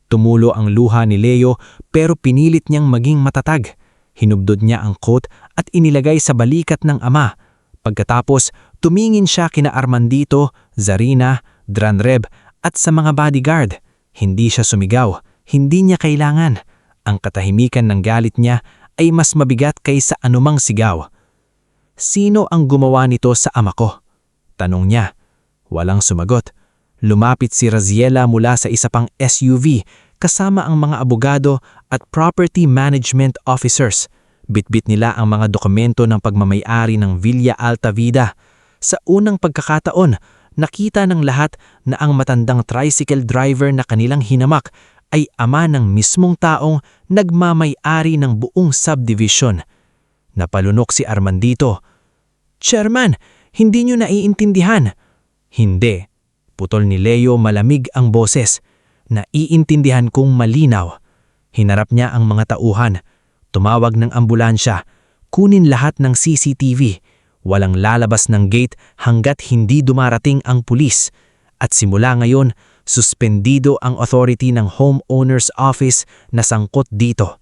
Tumulo ang luha ni Leo pero pinilit niyang maging matatag. Hinubdod niya ang coat at inilagay sa balikat ng ama. Pagkatapos, tumingin siya kina Armandito, Zarina, Dranreb at sa mga bodyguard. Hindi siya sumigaw, hindi niya kailangan. Ang katahimikan ng galit niya ay mas mabigat kaysa anumang sigaw. "Sino ang gumawa nito sa ama ko?" Tanong niya. Walang sumagot. Lumapit si Raziela mula sa isa pang SUV kasama ang mga abogado at property management officers. Bitbit nila ang mga dokumento ng pagmamayari ng Villa Altavida. Sa unang pagkakataon, nakita ng lahat na ang matandang tricycle driver na kanilang hinamak ay ama ng mismong taong nagmamayari ng buong subdivision. Napalunok si Armandito. "Chairman, hindi niyo naiintindihan." "Hindi." Putol ni Leo, malamig ang boses. "Naiintindihan kong malinaw." Hinarap niya ang mga tauhan. Tumawag ng ambulansya. Kunin lahat ng CCTV. Walang lalabas ng gate hanggat hindi dumarating ang pulis. At simula ngayon, suspendido ang authority ng homeowner's office na sangkot dito.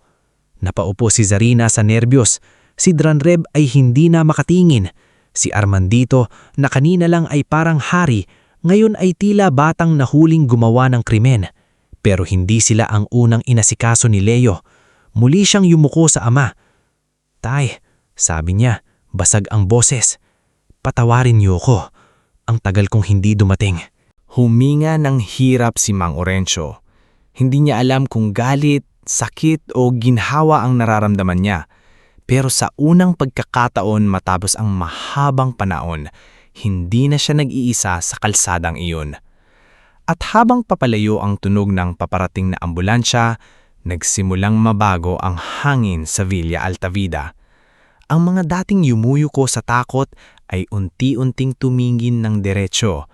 Napaupo si Zarina sa nerbiyos. Si Dranreb ay hindi na makatingin. Si Armandito na kanina lang ay parang hari, ngayon ay tila batang nahuling gumawa ng krimen. Pero hindi sila ang unang inasikaso ni Leo. Muli siyang yumuko sa ama. "Tay," sabi niya, basag ang boses. "Patawarin niyo ko. Ang tagal kong hindi dumating." Huminga ng hirap si Mang Orencio. Hindi niya alam kung galit, sakit o ginhawa ang nararamdaman niya. Pero sa unang pagkakataon matapos ang mahabang panahon, hindi na siya nag-iisa sa kalsadang iyon. At habang papalayo ang tunog ng paparating na ambulansya, nagsimulang mabago ang hangin sa Villa Altavida. Ang mga dating yumuyuko sa takot ay unti-unting tumingin ng diretsyo.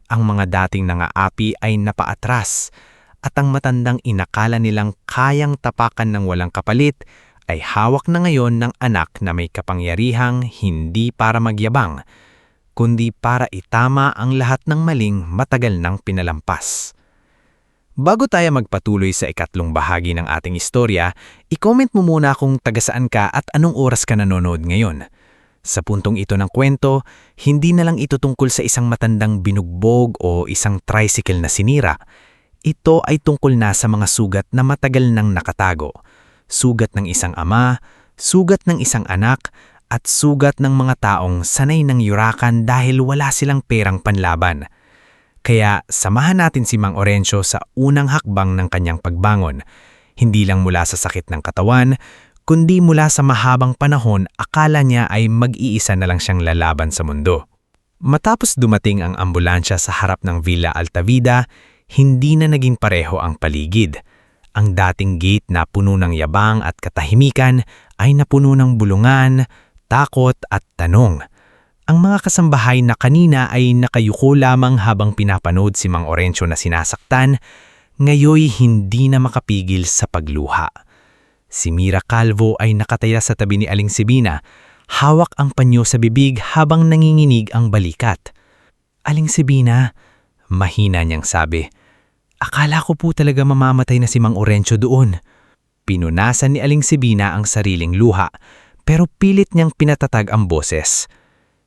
Ang mga dating nangaapi ay napaatras, at ang matandang inakala nilang kayang tapakan ng walang kapalit ay hawak na ngayon ng anak na may kapangyarihang hindi para magyabang, kundi para itama ang lahat ng maling matagal nang pinalampas. Bago tayo magpatuloy sa ikatlong bahagi ng ating istorya, i-comment mo muna kung tagasaan ka at anong oras ka nanonood ngayon. Sa puntong ito ng kwento, hindi na lang ito tungkol sa isang matandang binugbog o isang tricycle na sinira. Ito ay tungkol na sa mga sugat na matagal nang nakatago. Sugat ng isang ama, sugat ng isang anak, at sugat ng mga taong sanay ng yurakan dahil wala silang perang panlaban. Kaya samahan natin si Mang Orencio sa unang hakbang ng kanyang pagbangon, hindi lang mula sa sakit ng katawan, kundi mula sa mahabang panahon akala niya ay mag-iisa na lang siyang lalaban sa mundo. Matapos dumating ang ambulansya sa harap ng Villa Altavida, hindi na naging pareho ang paligid. Ang dating gate na puno ng yabang at katahimikan ay napuno ng bulungan, takot at tanong. Ang mga kasambahay na kanina ay nakayuko lamang habang pinapanood si Mang Orencio na sinasaktan, ngayoy hindi na makapigil sa pagluha. Si Mira Calvo ay nakataya sa tabi ni Aling Sibina, hawak ang panyo sa bibig habang nanginginig ang balikat. Aling Sibina, mahina niyang sabi, akala ko po talaga mamamatay na si Mang Orencio doon. Pinunasan ni Aling Sibina ang sariling luha, pero pilit niyang pinatatag ang boses.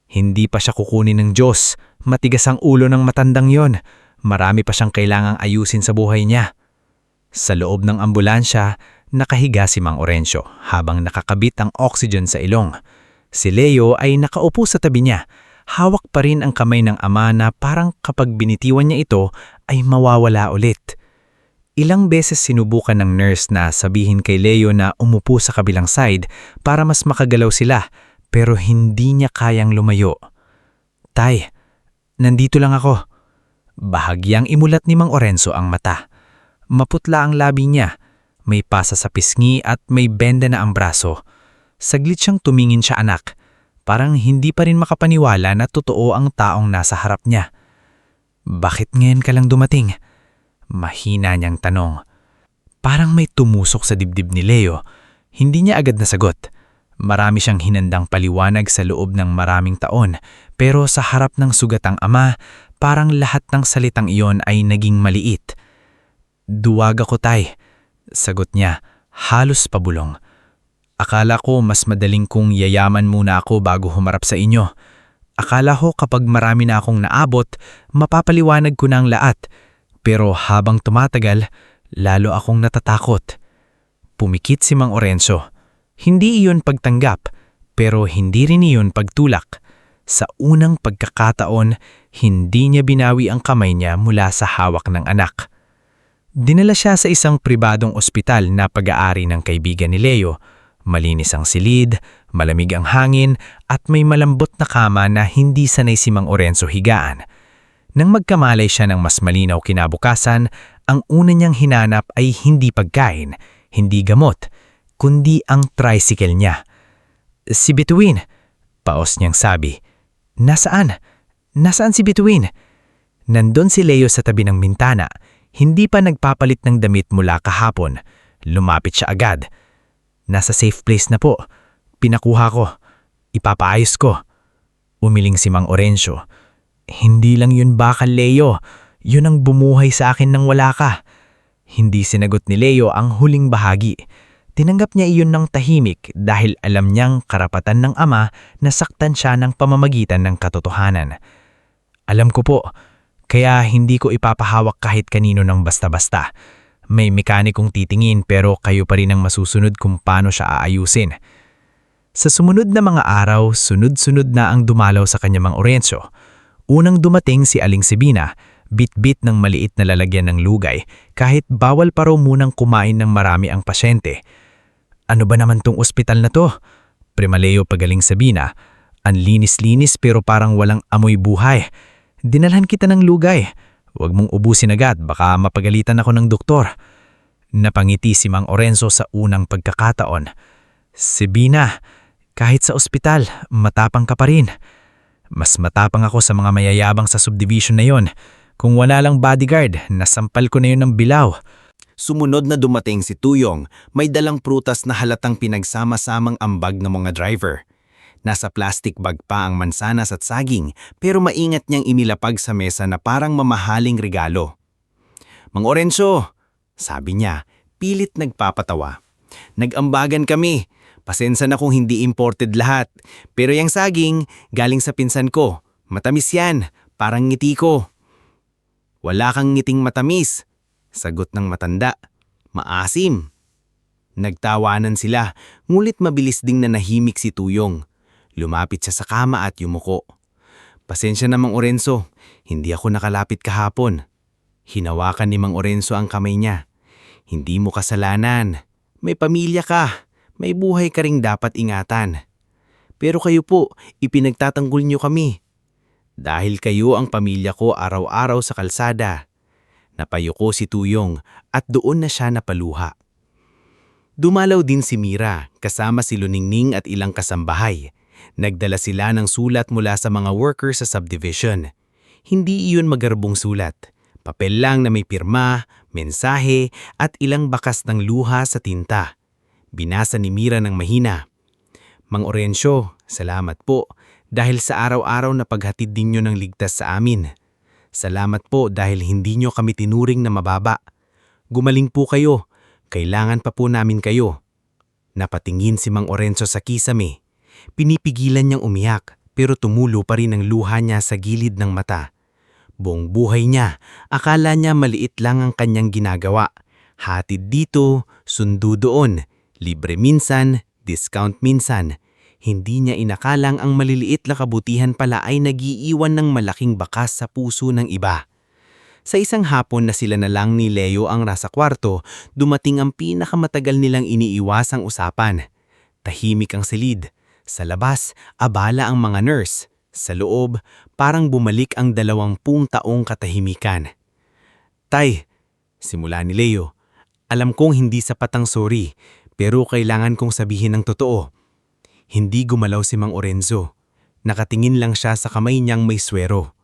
Hindi pa siya kukunin ng Diyos, matigas ang ulo ng matandang yon. Marami pa siyang kailangang ayusin sa buhay niya. Sa loob ng ambulansya, nakahiga si Mang Orencio habang nakakabit ang oxygen sa ilong. Si Leo ay nakaupo sa tabi niya. Hawak pa rin ang kamay ng ama na parang kapag binitiwan niya ito ay mawawala ulit. Ilang beses sinubukan ng nurse na sabihin kay Leo na umupo sa kabilang side para mas makagalaw sila, pero hindi niya kayang lumayo. Tay, nandito lang ako. Bahagyang imulat ni Mang Orencio ang mata. Maputla ang labi niya, may pasa sa pisngi at may benda na ang braso. Saglit siyang tumingin siya anak, parang hindi pa rin makapaniwala na totoo ang taong nasa harap niya. Bakit ngayon ka lang dumating? Mahina niyang tanong. Parang may tumusok sa dibdib ni Leo. Hindi niya agad nasagot. Marami siyang hinandang paliwanag sa loob ng maraming taon, pero sa harap ng sugatang ama, parang lahat ng salitang iyon ay naging maliit. Duwag ako tay, sagot niya, halos pabulong. Akala ko mas madaling kung yayaman muna ako bago humarap sa inyo. Akala ko kapag marami na akong naabot, mapapaliwanag ko na ang lahat. Pero habang tumatagal, lalo akong natatakot. Pumikit si Mang Orencio. Hindi iyon pagtanggap, pero hindi rin iyon pagtulak. Sa unang pagkakataon, hindi niya binawi ang kamay niya mula sa hawak ng anak. Dinala siya sa isang pribadong ospital na pag-aari ng kaibigan ni Leo. Malinis ang silid, malamig ang hangin, at may malambot na kama na hindi sanay si Mang Orencio higaan. Nang magkamalay siya ng mas malinaw kinabukasan, ang una niyang hinanap ay hindi pagkain, hindi gamot, kundi ang tricycle niya. Si Bituin, paos niyang sabi. Nasaan? Nasaan si Bituin? Nandun si Leo sa tabi ng bintana, hindi pa nagpapalit ng damit mula kahapon. Lumapit siya agad. Nasa safe place na po. Pinakuha ko. Ipapaayos ko. Umiling si Mang Orencio. Hindi lang yun bakal, Leo. Yun ang bumuhay sa akin nang wala ka. Hindi sinagot ni Leo ang huling bahagi. Tinanggap niya iyon ng tahimik dahil alam niyang karapatan ng ama na saktan siya ng pamamagitan ng katotohanan. Alam ko po, kaya hindi ko ipapahawak kahit kanino ng basta-basta. May mekanikong titingin pero kayo pa rin ang masusunod kung paano siya aayusin. Sa sumunod na mga araw, sunod-sunod na ang dumalaw sa kanya Mang Orencio. Unang dumating si Aling Sibina, bit-bit ng maliit na lalagyan ng lugay kahit bawal pa raw munang kumain ng marami ang pasyente. Ano ba naman tong ospital na to? Primaleo pagaling Sabina. Ang linis-linis pero parang walang amoy buhay. Dinalhan kita ng lugay. Huwag mong ubusin agad, baka mapagalitan ako ng doktor. Napangiti si Mang Orencio sa unang pagkakataon. Sabina, kahit sa ospital, matapang ka pa rin. Mas matapang ako sa mga mayayabang sa subdivision na yon. Kung wala lang bodyguard, nasampal ko na yun ng bilaw. Sumunod na dumating si Tuyong, may dalang prutas na halatang pinagsama-samang ambag ng mga driver. Nasa plastic bag pa ang mansanas at saging, pero maingat niyang inilapag sa mesa na parang mamahaling regalo. Mang Orenso, sabi niya, pilit nagpapatawa. Nag-ambagan kami. Pasensya na kung hindi imported lahat. Pero yung saging, galing sa pinsan ko. Matamis yan, parang ngiti ko. Wala kang ngiting matamis, sagot ng matanda. Maasim. Nagtawanan sila, ngulit mabilis ding nanahimik si Tuyong. Lumapit siya sa kama at yumuko. Pasensya na Mang Orenso, hindi ako nakalapit kahapon. Hinawakan ni Mang Orenso ang kamay niya. Hindi mo kasalanan. May pamilya ka. May buhay ka ring dapat ingatan. Pero kayo po, ipinagtatanggol niyo kami. Dahil kayo ang pamilya ko araw-araw sa kalsada. Napayuko si Tuyong at doon na siya napaluha. Dumalaw din si Mira kasama si Luningning at ilang kasambahay. Nagdala sila ng sulat mula sa mga worker sa subdivision. Hindi iyon magarbong sulat. Papel lang na may pirma, mensahe at ilang bakas ng luha sa tinta. Binasa ni Mira ng mahina. Mang Orencio, salamat po dahil sa araw-araw na paghatid ninyo ng ligtas sa amin. Salamat po dahil hindi nyo kami tinuring na mababa. Gumaling po kayo. Kailangan pa po namin kayo. Napatingin si Mang Orencio sa kisame. Pinipigilan niyang umiyak pero tumulo pa rin ang luha niya sa gilid ng mata. Buong buhay niya, akala niya maliit lang ang kanyang ginagawa. Hatid dito, sundo doon, libre minsan, discount minsan. Hindi niya inakalang ang maliliit na kabutihan pala ay nagiiwan ng malaking bakas sa puso ng iba. Sa isang hapon na sila na lang ni Leo ang nasa kwarto, dumating ang pinakamatagal nilang iniiwasang usapan. Tahimik ang silid. Sa labas, abala ang mga nurse. Sa loob, parang bumalik ang 20 taong katahimikan. Tay, simula ni Leo, alam kong hindi sapat ang sorry, pero kailangan kong sabihin ng totoo. Hindi gumalaw si Mang Orenzo. Nakatingin lang siya sa kamay niyang may swero.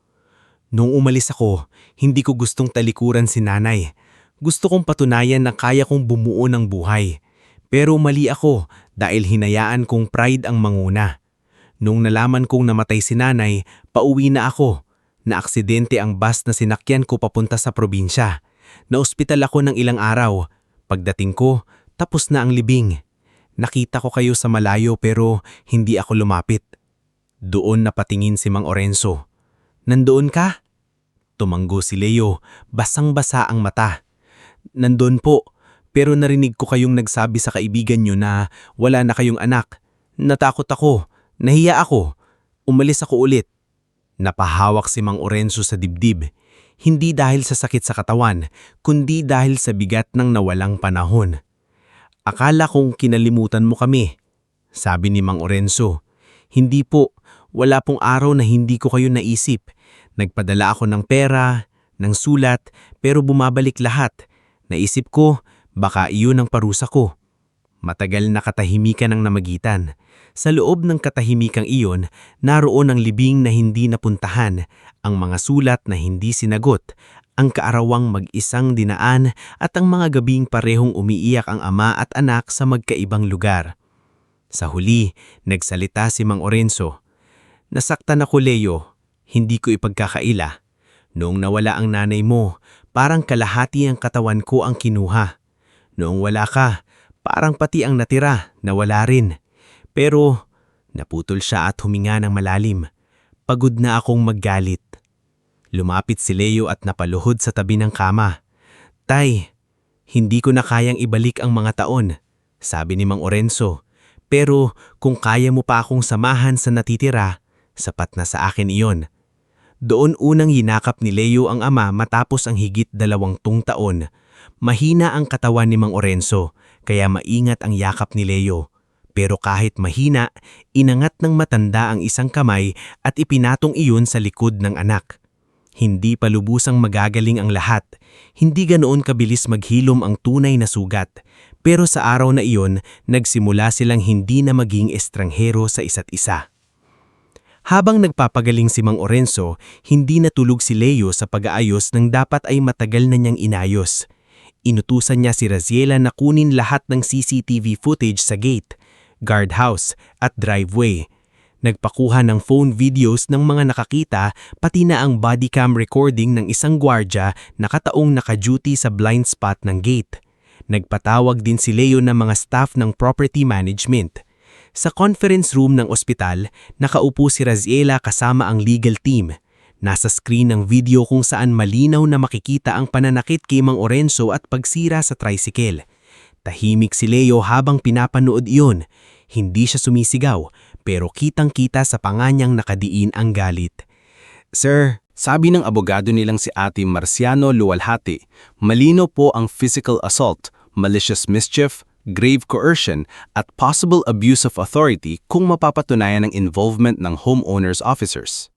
Nung umalis ako, hindi ko gustong talikuran si nanay. Gusto kong patunayan na kaya kong bumuo ng buhay. Pero mali ako dahil hinayaan kong pride ang manguna. Nung nalaman kong namatay si nanay, pauwi na ako. Naaksidente ang bus na sinakyan ko papunta sa probinsya. Naospital ako ng ilang araw. Pagdating ko, tapos na ang libing. Nakita ko kayo sa malayo pero hindi ako lumapit. Doon napatingin si Mang Orenzo. Nandoon ka? Tumanggo si Leo, basang-basa ang mata. Nandoon po, pero narinig ko kayong nagsabi sa kaibigan nyo na wala na kayong anak. Natakot ako, nahiya ako, umalis ako ulit. Napahawak si Mang Orenzo sa dibdib. Hindi dahil sa sakit sa katawan, kundi dahil sa bigat ng nawalang panahon. Akala kong kinalimutan mo kami, sabi ni Mang Orenzo. Hindi po, wala pong araw na hindi ko kayo naisip. Nagpadala ako ng pera, ng sulat, pero bumabalik lahat. Naisip ko, baka iyon ang parusa ko. Matagal na katahimikan ang namagitan. Sa loob ng katahimikang iyon, naroon ang libing na hindi napuntahan, ang mga sulat na hindi sinagot, ang kaarawang mag-isang dinaan at ang mga gabing parehong umiiyak ang ama at anak sa magkaibang lugar. Sa huli, nagsalita si Mang Orenzo. Nasaktan ako, Leo. Hindi ko ipagkakaila. Noong nawala ang nanay mo, parang kalahati ang katawan ko ang kinuha. Noong wala ka, parang pati ang natira, nawala rin. Pero naputol siya at huminga ng malalim. Pagod na akong maggalit. Lumapit si Leo at napaluhod sa tabi ng kama. Tay, hindi ko na kayang ibalik ang mga taon, sabi ni Mang Orenzo. Pero kung kaya mo pa akong samahan sa natitira, sapat na sa akin iyon. Doon unang yinakap ni Leo ang ama matapos ang higit 20 taon. Mahina ang katawan ni Mang Orenzo, kaya maingat ang yakap ni Leo. Pero kahit mahina, inangat ng matanda ang isang kamay at ipinatong iyon sa likod ng anak. Hindi pa lubusang magagaling ang lahat. Hindi ganoon kabilis maghilom ang tunay na sugat. Pero sa araw na iyon, nagsimula silang hindi na maging estranghero sa isa't isa. Habang nagpapagaling si Mang Orenzo, hindi natulog si Leo sa pag-aayos ng dapat ay matagal na niyang inayos. Inutusan niya si Raziela na kunin lahat ng CCTV footage sa gate, guardhouse at driveway. Nagpakuha ng phone videos ng mga nakakita pati na ang bodycam recording ng isang gwardya na kataong naka-duty sa blind spot ng gate. Nagpatawag din si Leo ng mga staff ng property management. Sa conference room ng ospital, nakaupo si Raziela kasama ang legal team. Nasa screen ng video kung saan malinaw na makikita ang pananakit kay Mang Orenso at pagsira sa tricycle. Tahimik si Leo habang pinapanood iyon. Hindi siya sumisigaw, pero kitang-kita sa panganyang nakadiin ang galit. Sir, sabi ng abogado nilang si Ate Marciano Luwalhati, malino po ang physical assault, malicious mischief, grave coercion at possible abuse of authority kung mapapatunayan ang involvement ng homeowners officers.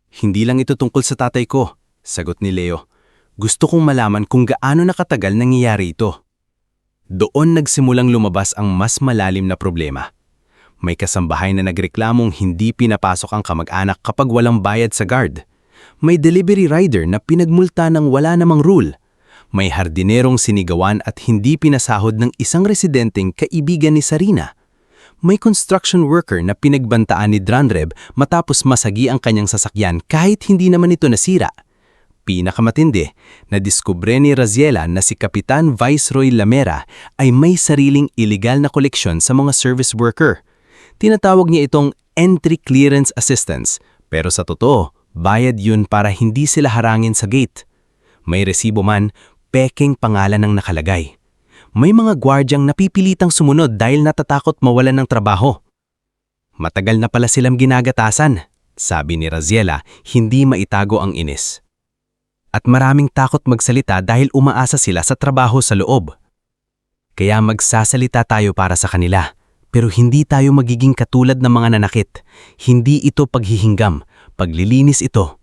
Hindi lang ito tungkol sa tatay ko, sagot ni Leo. Gusto kong malaman kung gaano nakatagal nangyayari ito. Doon nagsimulang lumabas ang mas malalim na problema. May kasambahay na nagreklamong hindi pinapasok ang kamag-anak kapag walang bayad sa guard. May delivery rider na pinagmulta ng wala namang rule. May hardinerong sinigawan at hindi pinasahod ng isang residenteng kaibigan ni Sarina. May construction worker na pinagbantaan ni Dranreb matapos masagi ang kanyang sasakyan kahit hindi naman ito nasira. Pinakamatindi, nadiskubre ni Raziela na si Kapitan Viceroy Lamera ay may sariling illegal na koleksyon sa mga service worker. Tinatawag niya itong entry clearance assistance, pero sa totoo, bayad yun para hindi sila harangin sa gate. May resibo man, pekeng pangalan ang nakalagay. May mga gwardyang napipilitang sumunod dahil natatakot mawalan ng trabaho. Matagal na pala silang ginagatasan, sabi ni Raziela, hindi maitago ang inis. At maraming takot magsalita dahil umaasa sila sa trabaho sa loob. Kaya magsasalita tayo para sa kanila, pero hindi tayo magiging katulad ng mga nanakit. Hindi ito paghihinggam, paglilinis ito.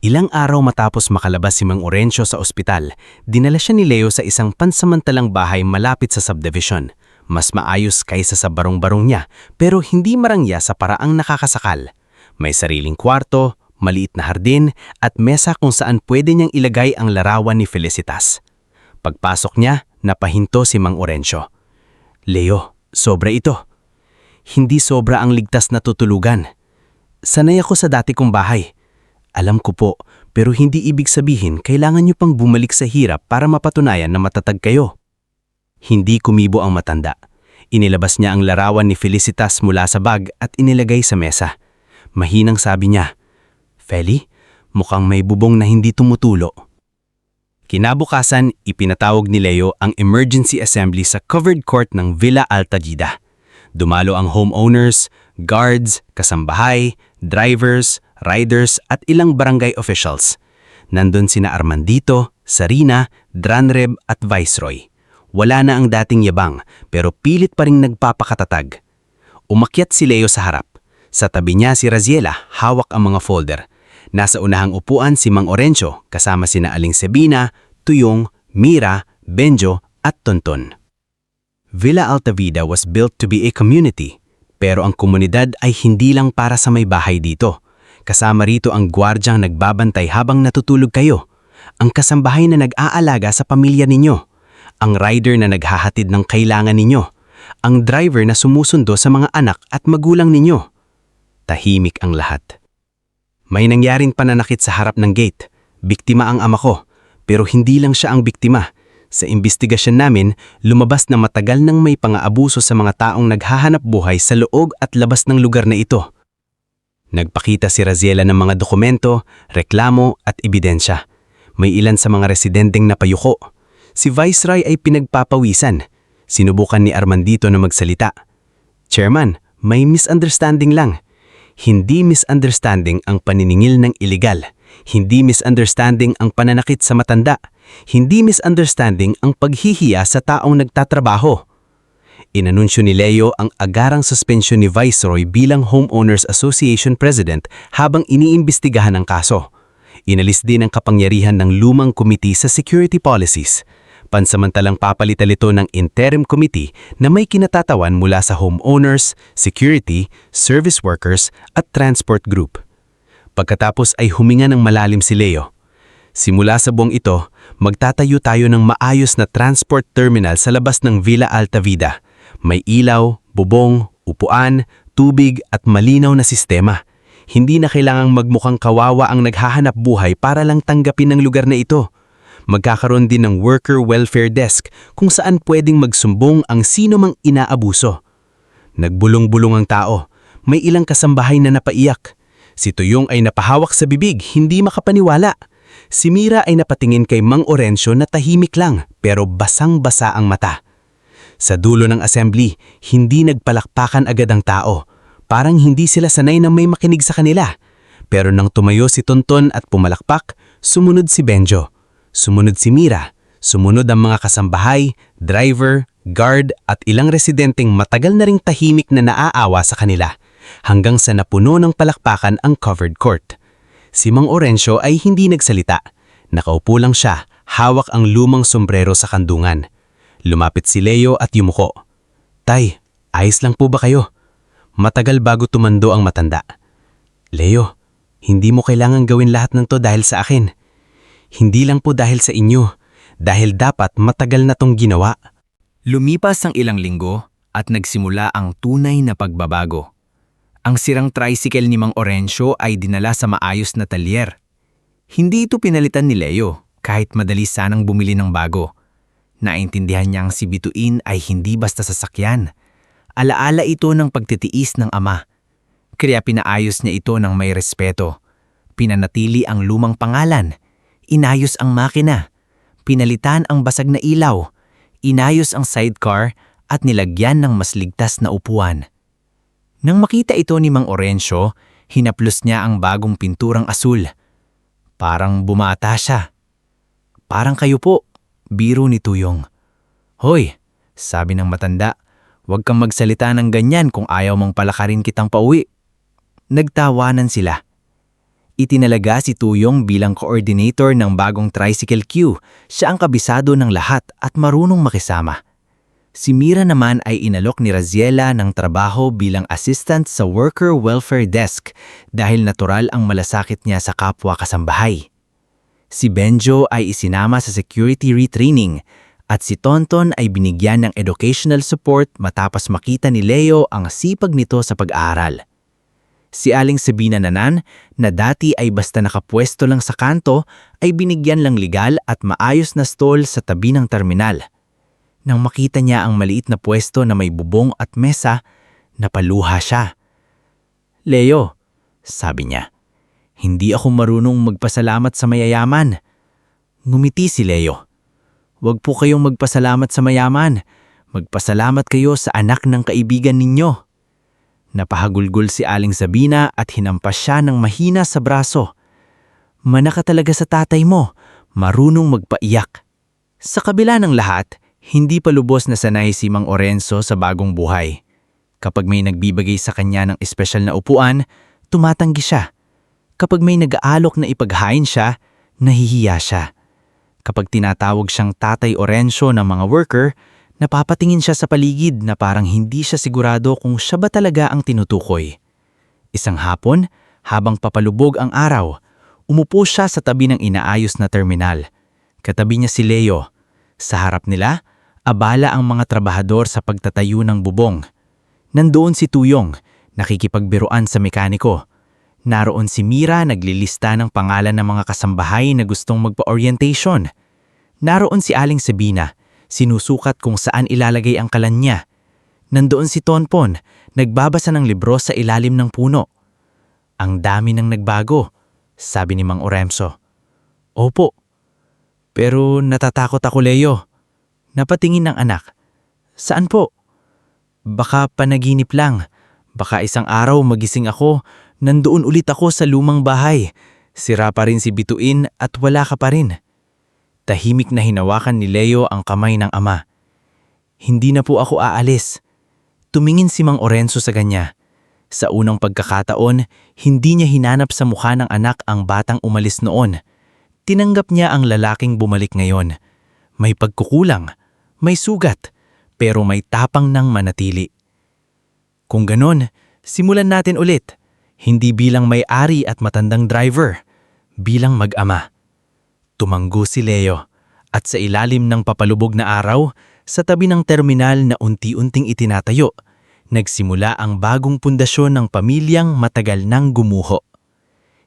Ilang araw matapos makalabas si Mang Orencio sa ospital, dinala siya ni Leo sa isang pansamantalang bahay malapit sa subdivision. Mas maayos kaysa sa barong-barong niya, pero hindi marangya sa paraang nakakasakal. May sariling kwarto, maliit na hardin, at mesa kung saan pwede niyang ilagay ang larawan ni Felicitas. Pagpasok niya, napahinto si Mang Orencio. Leo, sobra ito. Hindi sobra ang ligtas na tutulugan. Sanay ako sa dati kong bahay. Alam ko po, pero hindi ibig sabihin kailangan niyo pang bumalik sa hirap para mapatunayan na matatag kayo. Hindi kumibo ang matanda. Inilabas niya ang larawan ni Felicitas mula sa bag at inilagay sa mesa. Mahinang sabi niya, "Feli, mukhang may bubong na hindi tumutulo." Kinabukasan, ipinatawag ni Leo ang emergency assembly sa covered court ng Villa Altajida. Dumalo ang homeowners, guards, kasambahay, drivers, riders at ilang barangay officials. Nandun sina Armandito, Sarina, Dranreb at Viceroy. Wala na ang dating yabang pero pilit pa ring nagpapakatatag. Umakyat si Leo sa harap. Sa tabi niya si Raziela, hawak ang mga folder. Nasa unahang upuan si Mang Orencio kasama sina Aling Sebina, Tuyong, Mira, Benjo at Tonton. Villa Altavida was built to be a community, pero ang komunidad ay hindi lang para sa may bahay dito. Kasama rito ang gwardyang nagbabantay habang natutulog kayo, ang kasambahay na nag-aalaga sa pamilya ninyo, ang rider na naghahatid ng kailangan ninyo, ang driver na sumusundo sa mga anak at magulang ninyo. Tahimik ang lahat. May nangyaring pananakit sa harap ng gate. Biktima ang ama ko, pero hindi lang siya ang biktima. Sa imbestigasyon namin, lumabas na matagal nang may pang-aabuso sa mga taong naghahanap buhay sa loob at labas ng lugar na ito. Nagpakita si Raziela ng mga dokumento, reklamo at ebidensya. May ilan sa mga residenteng napayuko. Si Viceroy ay pinagpapawisan. Sinubukan ni Armandito na magsalita. "Chairman, may misunderstanding lang." Hindi misunderstanding ang paniningil ng iligal. Hindi misunderstanding ang pananakit sa matanda. Hindi misunderstanding ang paghihiya sa taong nagtatrabaho. Inanunsyo ni Leo ang agarang suspensyon ni Viceroy bilang Homeowners Association President habang iniimbestigahan ang kaso. Inalis din ang kapangyarihan ng lumang committee sa security policies. Pansamantalang papalitan ito ng interim committee na may kinatatawan mula sa homeowners, security, service workers at transport group. Pagkatapos ay huminga ng malalim si Leo. Simula sa buong ito, magtatayo tayo ng maayos na transport terminal sa labas ng Villa Altavida. May ilaw, bubong, upuan, tubig at malinaw na sistema. Hindi na kailangang magmukhang kawawa ang naghahanap buhay para lang tanggapin ang lugar na ito. Magkakaroon din ng worker welfare desk kung saan pwedeng magsumbong ang sino mang inaabuso. Nagbulong-bulong ang tao. May ilang kasambahay na napaiyak. Si Tuyong ay napahawak sa bibig, hindi makapaniwala. Si Mira ay napatingin kay Mang Orencio na tahimik lang pero basang-basa ang mata. Sa dulo ng assembly, hindi nagpalakpakan agad ang tao. Parang hindi sila sanay na may makinig sa kanila. Pero nang tumayo si Tonton at pumalakpak, sumunod si Benjo. Sumunod si Mira. Sumunod ang mga kasambahay, driver, guard at ilang residenteng matagal na ring tahimik na naaawa sa kanila. Hanggang sa napuno ng palakpakan ang covered court. Si Mang Orencio ay hindi nagsalita. Nakaupo lang siya, hawak ang lumang sombrero sa kandungan. Lumapit si Leo at yumuko. "Tay, ayos lang po ba kayo?" Matagal bago tumando ang matanda. "Leo, hindi mo kailangang gawin lahat ng to dahil sa akin. Hindi lang po dahil sa inyo, dahil dapat matagal na tong ginawa." Lumipas ang ilang linggo at nagsimula ang tunay na pagbabago. Ang sirang tricycle ni Mang Orencio ay dinala sa maayos na talyer. Hindi ito pinalitan ni Leo kahit madali sanang bumili ng bago. Naintindihan niyang si Bituin ay hindi basta sasakyan. Alaala ito ng pagtitiis ng ama. Kaya pinaayos niya ito ng may respeto. Pinanatili ang lumang pangalan. Inayos ang makina. Pinalitan ang basag na ilaw. Inayos ang sidecar at nilagyan ng mas ligtas na upuan. Nang makita ito ni Mang Orencio, hinaplos niya ang bagong pinturang asul. Parang bumata siya. "Parang kayo po," biro ni Tuyong. "Hoy," sabi ng matanda, "huwag kang magsalita ng ganyan kung ayaw mong palakarin kitang pauwi." Nagtawanan sila. Itinalaga si Tuyong bilang coordinator ng bagong tricycle queue. Siya ang kabisado ng lahat at marunong makisama. Si Mira naman ay inalok ni Raziela ng trabaho bilang assistant sa worker welfare desk dahil natural ang malasakit niya sa kapwa kasambahay. Si Benjo ay isinama sa security retraining at si Tonton ay binigyan ng educational support matapos makita ni Leo ang sipag nito sa pag-aaral. Si Aling Sabina naman, na dati ay basta nakapwesto lang sa kanto, ay binigyan lang legal at maayos na stall sa tabi ng terminal. Nang makita niya ang maliit na pwesto na may bubong at mesa, napaluha siya. "Leo," sabi niya, "hindi ako marunong magpasalamat sa mayayaman." Ngumiti si Leo. "Huwag po kayong magpasalamat sa mayaman. Magpasalamat kayo sa anak ng kaibigan ninyo." Napahagulgol si Aling Sabina at hinampas siya ng mahina sa braso. "Mana ka talaga sa tatay mo, marunong magpaiyak." Sa kabila ng lahat, hindi pa lubos na sanay si Mang Orencio sa bagong buhay. Kapag may nagbibigay sa kanya ng espesyal na upuan, tumatanggi siya. Kapag may nag-aalok na ipaghain siya, nahihiya siya. Kapag tinatawag siyang Tatay Orencio ng mga worker, napapatingin siya sa paligid na parang hindi siya sigurado kung siya ba talaga ang tinutukoy. Isang hapon, habang papalubog ang araw, umupo siya sa tabi ng inaayos na terminal. Katabi niya si Leo. Sa harap nila, abala ang mga trabahador sa pagtatayo ng bubong. Nandoon si Tuyong, nakikipagbiruan sa mekaniko. Naroon si Mira, naglilista ng pangalan ng mga kasambahay na gustong magpa-orientation. Naroon si Aling Sabina, sinusukat kung saan ilalagay ang kalan niya. Nandoon si Tonpon, nagbabasa ng libro sa ilalim ng puno. "Ang dami nang nagbago," sabi ni Mang Orencio. "Opo. Pero natatakot ako, Leo." Napatingin ng anak. "Saan po?" "Baka panaginip lang. Baka isang araw magising ako, nandoon ulit ako sa lumang bahay. Sira pa rin si Bituin at wala ka pa rin." Tahimik na hinawakan ni Leo ang kamay ng ama. "Hindi na po ako aalis." Tumingin si Mang Orencio sa kanya. Sa unang pagkakataon, hindi niya hinanap sa mukha ng anak ang batang umalis noon. Tinanggap niya ang lalaking bumalik ngayon. May pagkukulang, may sugat, pero may tapang ng manatili. "Kung ganon, simulan natin ulit. Hindi bilang may-ari at matandang driver, bilang mag-ama." Tumanggo si Leo, at sa ilalim ng papalubog na araw, sa tabi ng terminal na unti-unting itinatayo, Nagsimula ang bagong pundasyon ng pamilyang matagal nang gumuho.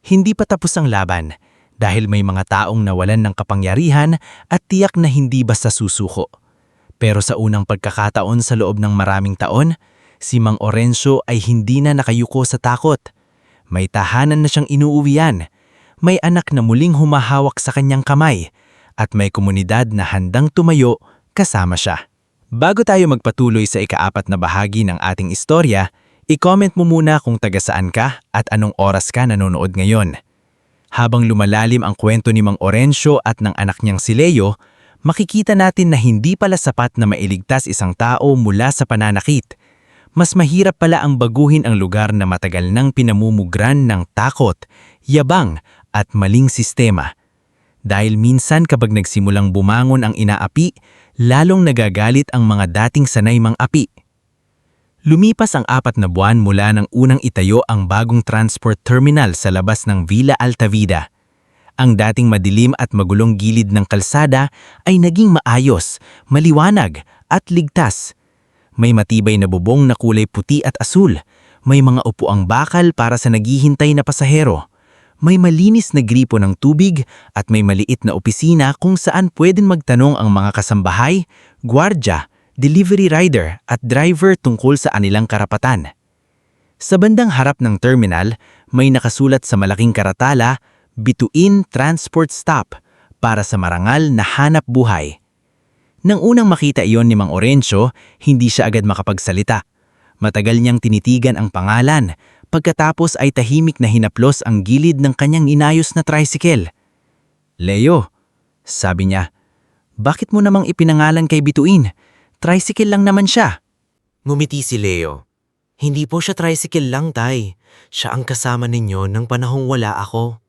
Hindi pa tapos ang laban dahil may mga taong nawalan ng kapangyarihan at tiyak na hindi basta susuko. Pero sa unang pagkakataon sa loob ng maraming taon, si Mang Orencio ay hindi na nakayuko sa takot. May tahanan na siyang inuuwian, may anak na muling humahawak sa kanyang kamay, at may komunidad na handang tumayo kasama siya. Bago tayo magpatuloy sa ikaapat na bahagi ng ating istorya, i-comment mo muna kung taga saan ka at anong oras ka nanonood ngayon. Habang lumalalim ang kwento ni Mang Orencio at ng anak niyang si Leo, makikita natin na hindi pala sapat na mailigtas isang tao mula sa pananakit. Mas mahirap pala ang baguhin ang lugar na matagal nang pinamumugran ng takot, yabang at maling sistema. Dahil minsan kapag nagsimulang bumangon ang inaapi, lalong nagagalit ang mga dating sanay mang api. Lumipas ang 4 na buwan mula nang unang itayo ang bagong transport terminal sa labas ng Villa Altavida. Ang dating madilim at magulong gilid ng kalsada ay naging maayos, maliwanag at ligtas. May matibay na bubong na kulay puti at asul, may mga upuang bakal para sa naghihintay na pasahero. May malinis na gripo ng tubig at may maliit na opisina kung saan pwedeng magtanong ang mga kasambahay, gwardya, delivery rider at driver tungkol sa anilang karapatan. Sa bandang harap ng terminal, may nakasulat sa malaking karatala, Bituin Transport Stop, para sa marangal na hanap buhay. Nang unang makita iyon ni Mang Orencio, hindi siya agad makapagsalita. Matagal niyang tinitigan ang pangalan, pagkatapos ay tahimik na hinaplos ang gilid ng kanyang inayos na tricycle. "Leo," sabi niya, "bakit mo namang ipinangalan kay Bituin? Tricycle lang naman siya." Ngumiti si Leo. "Hindi po siya tricycle lang, Tay. Siya ang kasama ninyo nang panahong wala ako."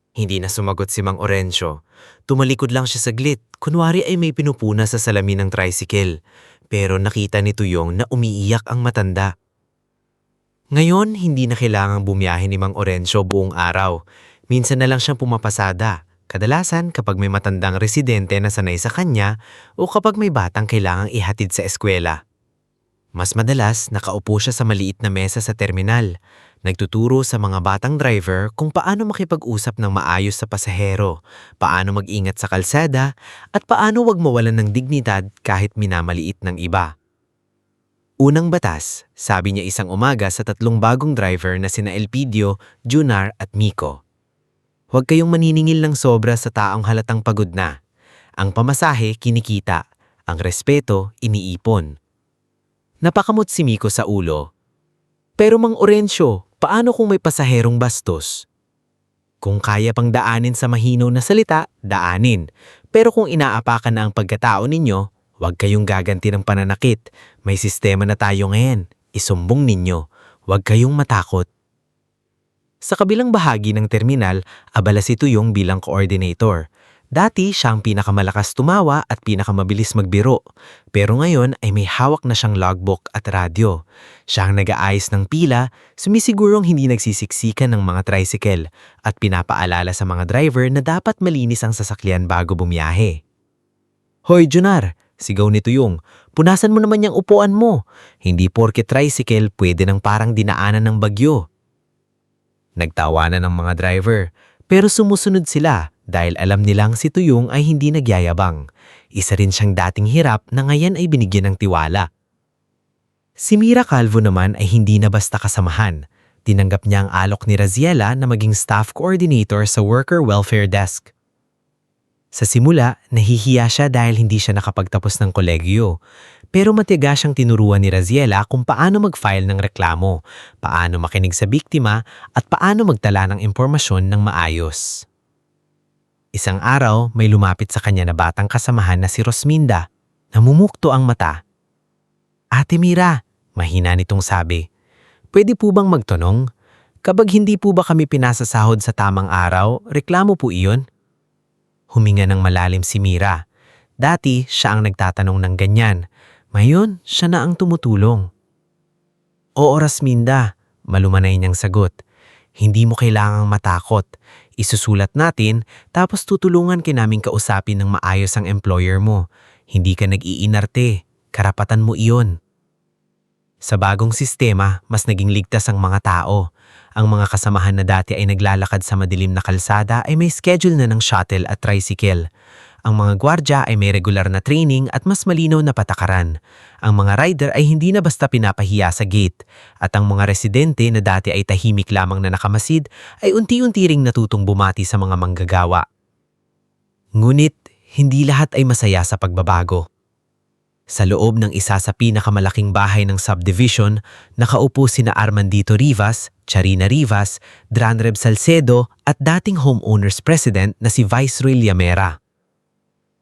Hindi na sumagot si Mang Orencio. Tumalikod lang siya saglit, kunwari ay may pinupuna sa salamin ng tricycle. Pero nakita ni Tuyong na umiiyak ang matanda. Ngayon, hindi na kailangang bumiyahe ni Mang Orencio buong araw. Minsan na lang siyang pumapasada. Kadalasan kapag may matandang residente na sanay sa kanya o kapag may batang kailangang ihatid sa eskwela. Mas madalas, nakaupo siya sa maliit na mesa sa terminal. Nagtuturo sa mga batang driver kung paano makipag-usap ng maayos sa pasahero, paano mag-ingat sa kalsada, at paano wag mawalan ng dignidad kahit minamaliit ng iba. Unang batas, sabi niya isang umaga sa 3 bagong driver na sina Elpidio, Junar at Miko. Huwag kayong maniningil ng sobra sa taong halatang pagod na. Ang pamasahe kinikita, ang respeto iniipon. Napakamot si Miko sa ulo. Pero Mang Orencio, paano kung may pasaherong bastos? Kung kaya pang daanin sa mahinaw na salita, daanin. Pero kung inaapakan na ang pagkatao ninyo, huwag kayong gaganti ng pananakit. May sistema na tayo ngayon. Isumbong ninyo. Huwag kayong matakot. Sa kabilang bahagi ng terminal, abala si Tuyong bilang coordinator. Dati siyang pinakamalakas tumawa at pinakamabilis magbiro. Pero ngayon ay may hawak na siyang logbook at radyo. Siyang nag-aayos ng pila, sumisigurong hindi nagsisiksikan ng mga tricycle at pinapaalala sa mga driver na dapat malinis ang sasakyan bago bumiyahe. "Hoy Junar!" sigaw ni Tuyong. "Punasan mo naman yung upuan mo. Hindi porke tricycle pwede nang parang dinaanan ng bagyo." Nagtawanan ng mga driver, pero sumusunod sila dahil alam nilang si Tuyong ay hindi nagyayabang. Isa rin siyang dating hirap na ngayon ay binigyan ng tiwala. Si Mira Calvo naman ay hindi na basta kasamahan. Tinanggap niya ang alok ni Raziela na maging staff coordinator sa Worker Welfare Desk. Sa simula, nahihiya siya dahil hindi siya nakapagtapos ng kolegyo. Pero matiyaga siyang tinuruan ni Raziela kung paano mag-file ng reklamo, paano makinig sa biktima, at paano magtala ng impormasyon ng maayos. Isang araw, may lumapit sa kanya na batang kasamahan na si Rosminda. Namumukto ang mata. "Ate Mira," mahina nitong sabi, "pwede po bang magtanong? Kapag hindi po ba kami pinasasahod sa tamang araw, reklamo po iyon?" Huminga ng malalim si Mira. Dati, siya ang nagtatanong ng ganyan. Ngayon, siya na ang tumutulong. "Oo, Rosminda," malumanay niyang sagot. "Hindi mo kailangang matakot. Isusulat natin, tapos tutulungan kinaming kausapin ng maayos ang employer mo. Hindi ka nag-iinarte. Karapatan mo iyon." Sa bagong sistema, mas naging ligtas ang mga tao. Ang mga kasamahan na dati ay naglalakad sa madilim na kalsada ay may schedule na ng shuttle at tricycle. Ang mga gwardya ay may regular na training at mas malinaw na patakaran. Ang mga rider ay hindi na basta pinapahiya sa gate. At ang mga residente na dati ay tahimik lamang na nakamasid ay unti-unti ring natutong bumati sa mga manggagawa. Ngunit, hindi lahat ay masaya sa pagbabago. Sa loob ng isa sa pinakamalaking bahay ng subdivision, nakaupo sina Armandito Rivas, Charina Rivas, Dranreb Salcedo at dating homeowners president na si Viceroy Llamera.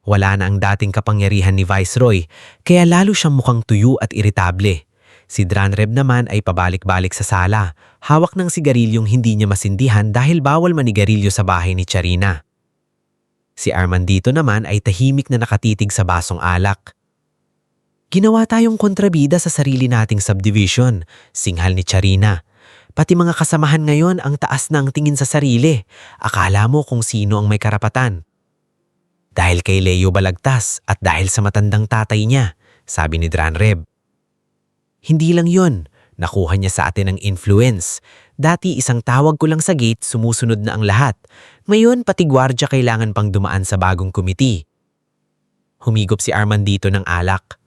Wala na ang dating kapangyarihan ni Viceroy, kaya lalo siyang mukhang tuyo at iritable. Si Dranreb naman ay pabalik-balik sa sala, hawak ng sigarilyong hindi niya masindihan dahil bawal manigarilyo sa bahay ni Charina. Si Armandito naman ay tahimik na nakatitig sa basong alak. Ginawa tayong kontrabida sa sarili nating subdivision, singhal ni Charina. Pati mga kasamahan ngayon ang taas ng tingin sa sarili. Akala mo kung sino ang may karapatan. Dahil kay Leo Balagtas at dahil sa matandang tatay niya, sabi ni Dranreb. Hindi lang yon, nakuha niya sa atin ang influence. Dati isang tawag ko lang sa gate, sumusunod na ang lahat. Ngayon pati gwardya kailangan pang dumaan sa bagong komite. Humigop si Armandito ng alak.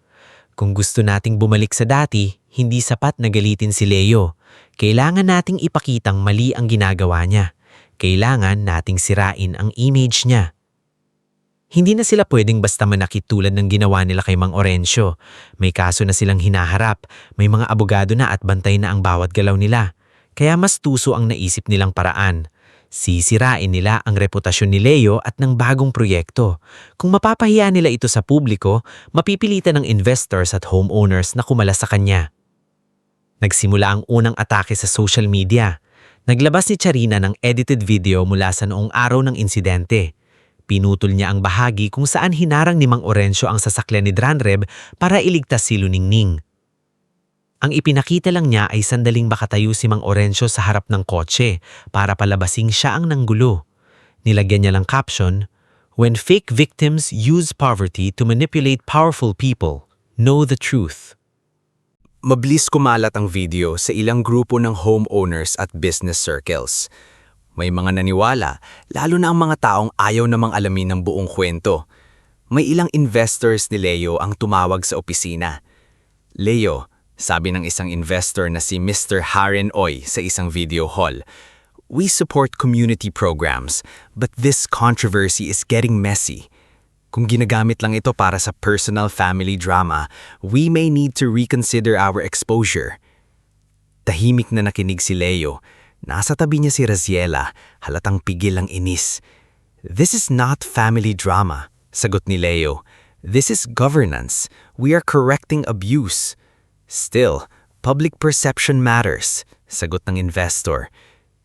Kung gusto nating bumalik sa dati, hindi sapat na galitin si Leo. Kailangan nating ipakitang mali ang ginagawa niya. Kailangan nating sirain ang image niya. Hindi na sila pwedeng basta manakit tulad ng ginawa nila kay Mang Orencio. May kaso na silang hinaharap, may mga abogado na at bantay na ang bawat galaw nila. Kaya mas tuso ang naisip nilang paraan. Sisirain nila ang reputasyon ni Leo at ng bagong proyekto. Kung mapapahiya nila ito sa publiko, mapipilitan ng investors at homeowners na kumala sa kanya. Nagsimula ang unang atake sa social media. Naglabas ni Charina ng edited video mula sa noong araw ng insidente. Pinutol niya ang bahagi kung saan hinarang ni Mang Orencio ang sasakyan ni Dranreb para iligtas si Luningning. Ang ipinakita lang niya ay sandaling makatayo si Mang Orencio sa harap ng kotse para palabasing siya ang nanggulo. Nilagyan niya lang caption, "When fake victims use poverty to manipulate powerful people, know the truth." Mabilis kumalat ang video sa ilang grupo ng homeowners at business circles. May mga naniwala, lalo na ang mga taong ayaw namang alamin ng buong kwento. May ilang investors ni Leo ang tumawag sa opisina. Leo, sabi ng isang investor na si Mr. Haren Oy sa isang video hall, "We support community programs, but this controversy is getting messy. Kung ginagamit lang ito para sa personal family drama, we may need to reconsider our exposure." Tahimik na nakinig si Leo. Nasa tabi niya si Raziela, halatang pigil ang inis. "This is not family drama," sagot ni Leo. "This is governance. We are correcting abuse." "Still, public perception matters," sagot ng investor.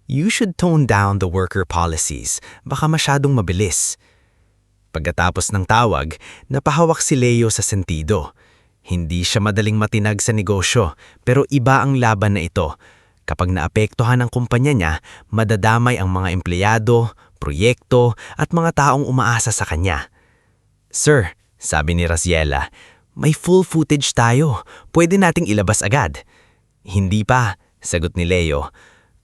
"You should tone down the worker policies. Baka masyadong mabilis." Pagkatapos ng tawag, napahawak si Leo sa sentido. Hindi siya madaling matinag sa negosyo, pero iba ang laban na ito. Kapag naapektuhan ang kumpanya niya, madadamay ang mga empleyado, proyekto at mga taong umaasa sa kanya. "Sir," sabi ni Raziela, "may full footage tayo. Pwede nating ilabas agad." "Hindi pa," sagot ni Leo.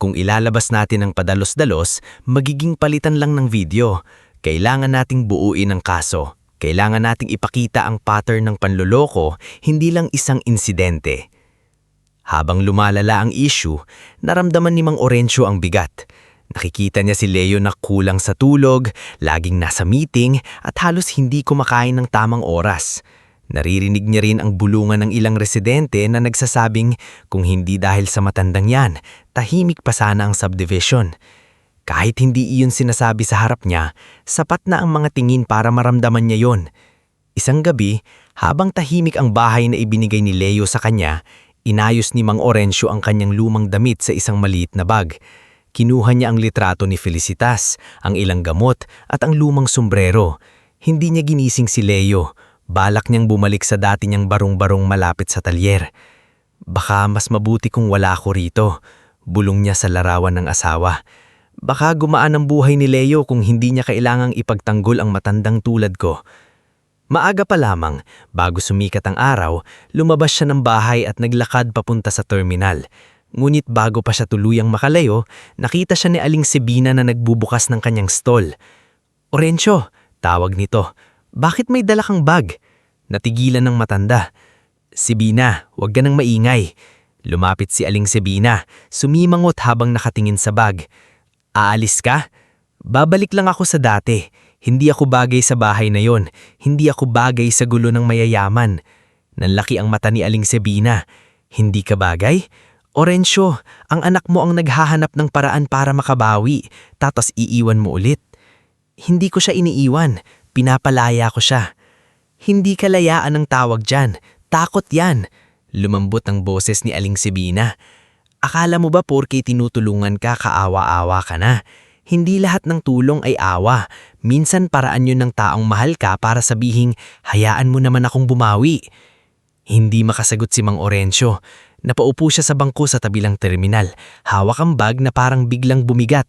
"Kung ilalabas natin ang padalos-dalos, magiging palitan lang ng video. Kailangan nating buuin ang kaso. Kailangan nating ipakita ang pattern ng panloloko, hindi lang isang insidente." Habang lumalala ang issue, naramdaman ni Mang Orencio ang bigat. Nakikita niya si Leo na kulang sa tulog, laging nasa meeting at halos hindi kumakain ng tamang oras. Naririnig niya rin ang bulungan ng ilang residente na nagsasabing kung hindi dahil sa matandang yan, tahimik pa sana ang subdivision. Kahit hindi iyon sinasabi sa harap niya, sapat na ang mga tingin para maramdaman niya yon. Isang gabi, habang tahimik ang bahay na ibinigay ni Leo sa kanya, inayos ni Mang Orencio ang kanyang lumang damit sa isang maliit na bag. Kinuha niya ang litrato ni Felicitas, ang ilang gamot at ang lumang sombrero. Hindi niya ginising si Leo. Balak niyang bumalik sa dati niyang barong-barong malapit sa talyer. "Baka mas mabuti kung wala ako rito," bulong niya sa larawan ng asawa. "Baka gumaan ang buhay ni Leo kung hindi niya kailangang ipagtanggol ang matandang tulad ko." Maaga pa lamang, bago sumikat ang araw, lumabas siya ng bahay at naglakad papunta sa terminal. Ngunit bago pa siya tuluyang makalayo, nakita siya ni Aling Sebina na nagbubukas ng kanyang stall. "Orencio," tawag nito, "bakit may dala kang bag?" Natigilan ng matanda. "Sebina, huwag ka nang maingay." Lumapit si Aling Sebina, sumimangot habang nakatingin sa bag. "Aalis ka? Babalik lang ako sa dati. Hindi ako bagay sa bahay na yon. Hindi ako bagay sa gulo ng mayayaman." Nanlaki ang mata ni Aling Sebina. "Hindi ka bagay? Orencio, ang anak mo ang naghahanap ng paraan para makabawi, tapos iiwan mo ulit." "Hindi ko siya iniiwan. Pinapalaya ko siya." "Hindi kalayaan ang tawag dyan. Takot yan." Lumambot ang boses ni Aling Sebina. "Akala mo ba porke tinutulungan ka, kaawa-awa ka na? Hindi lahat ng tulong ay awa. Minsan paraan yun ng taong mahal ka para sabihing, hayaan mo naman akong bumawi." Hindi makasagot si Mang Orencio. Napaupo siya sa bangko sa tabilang terminal. Hawak ang bag na parang biglang bumigat.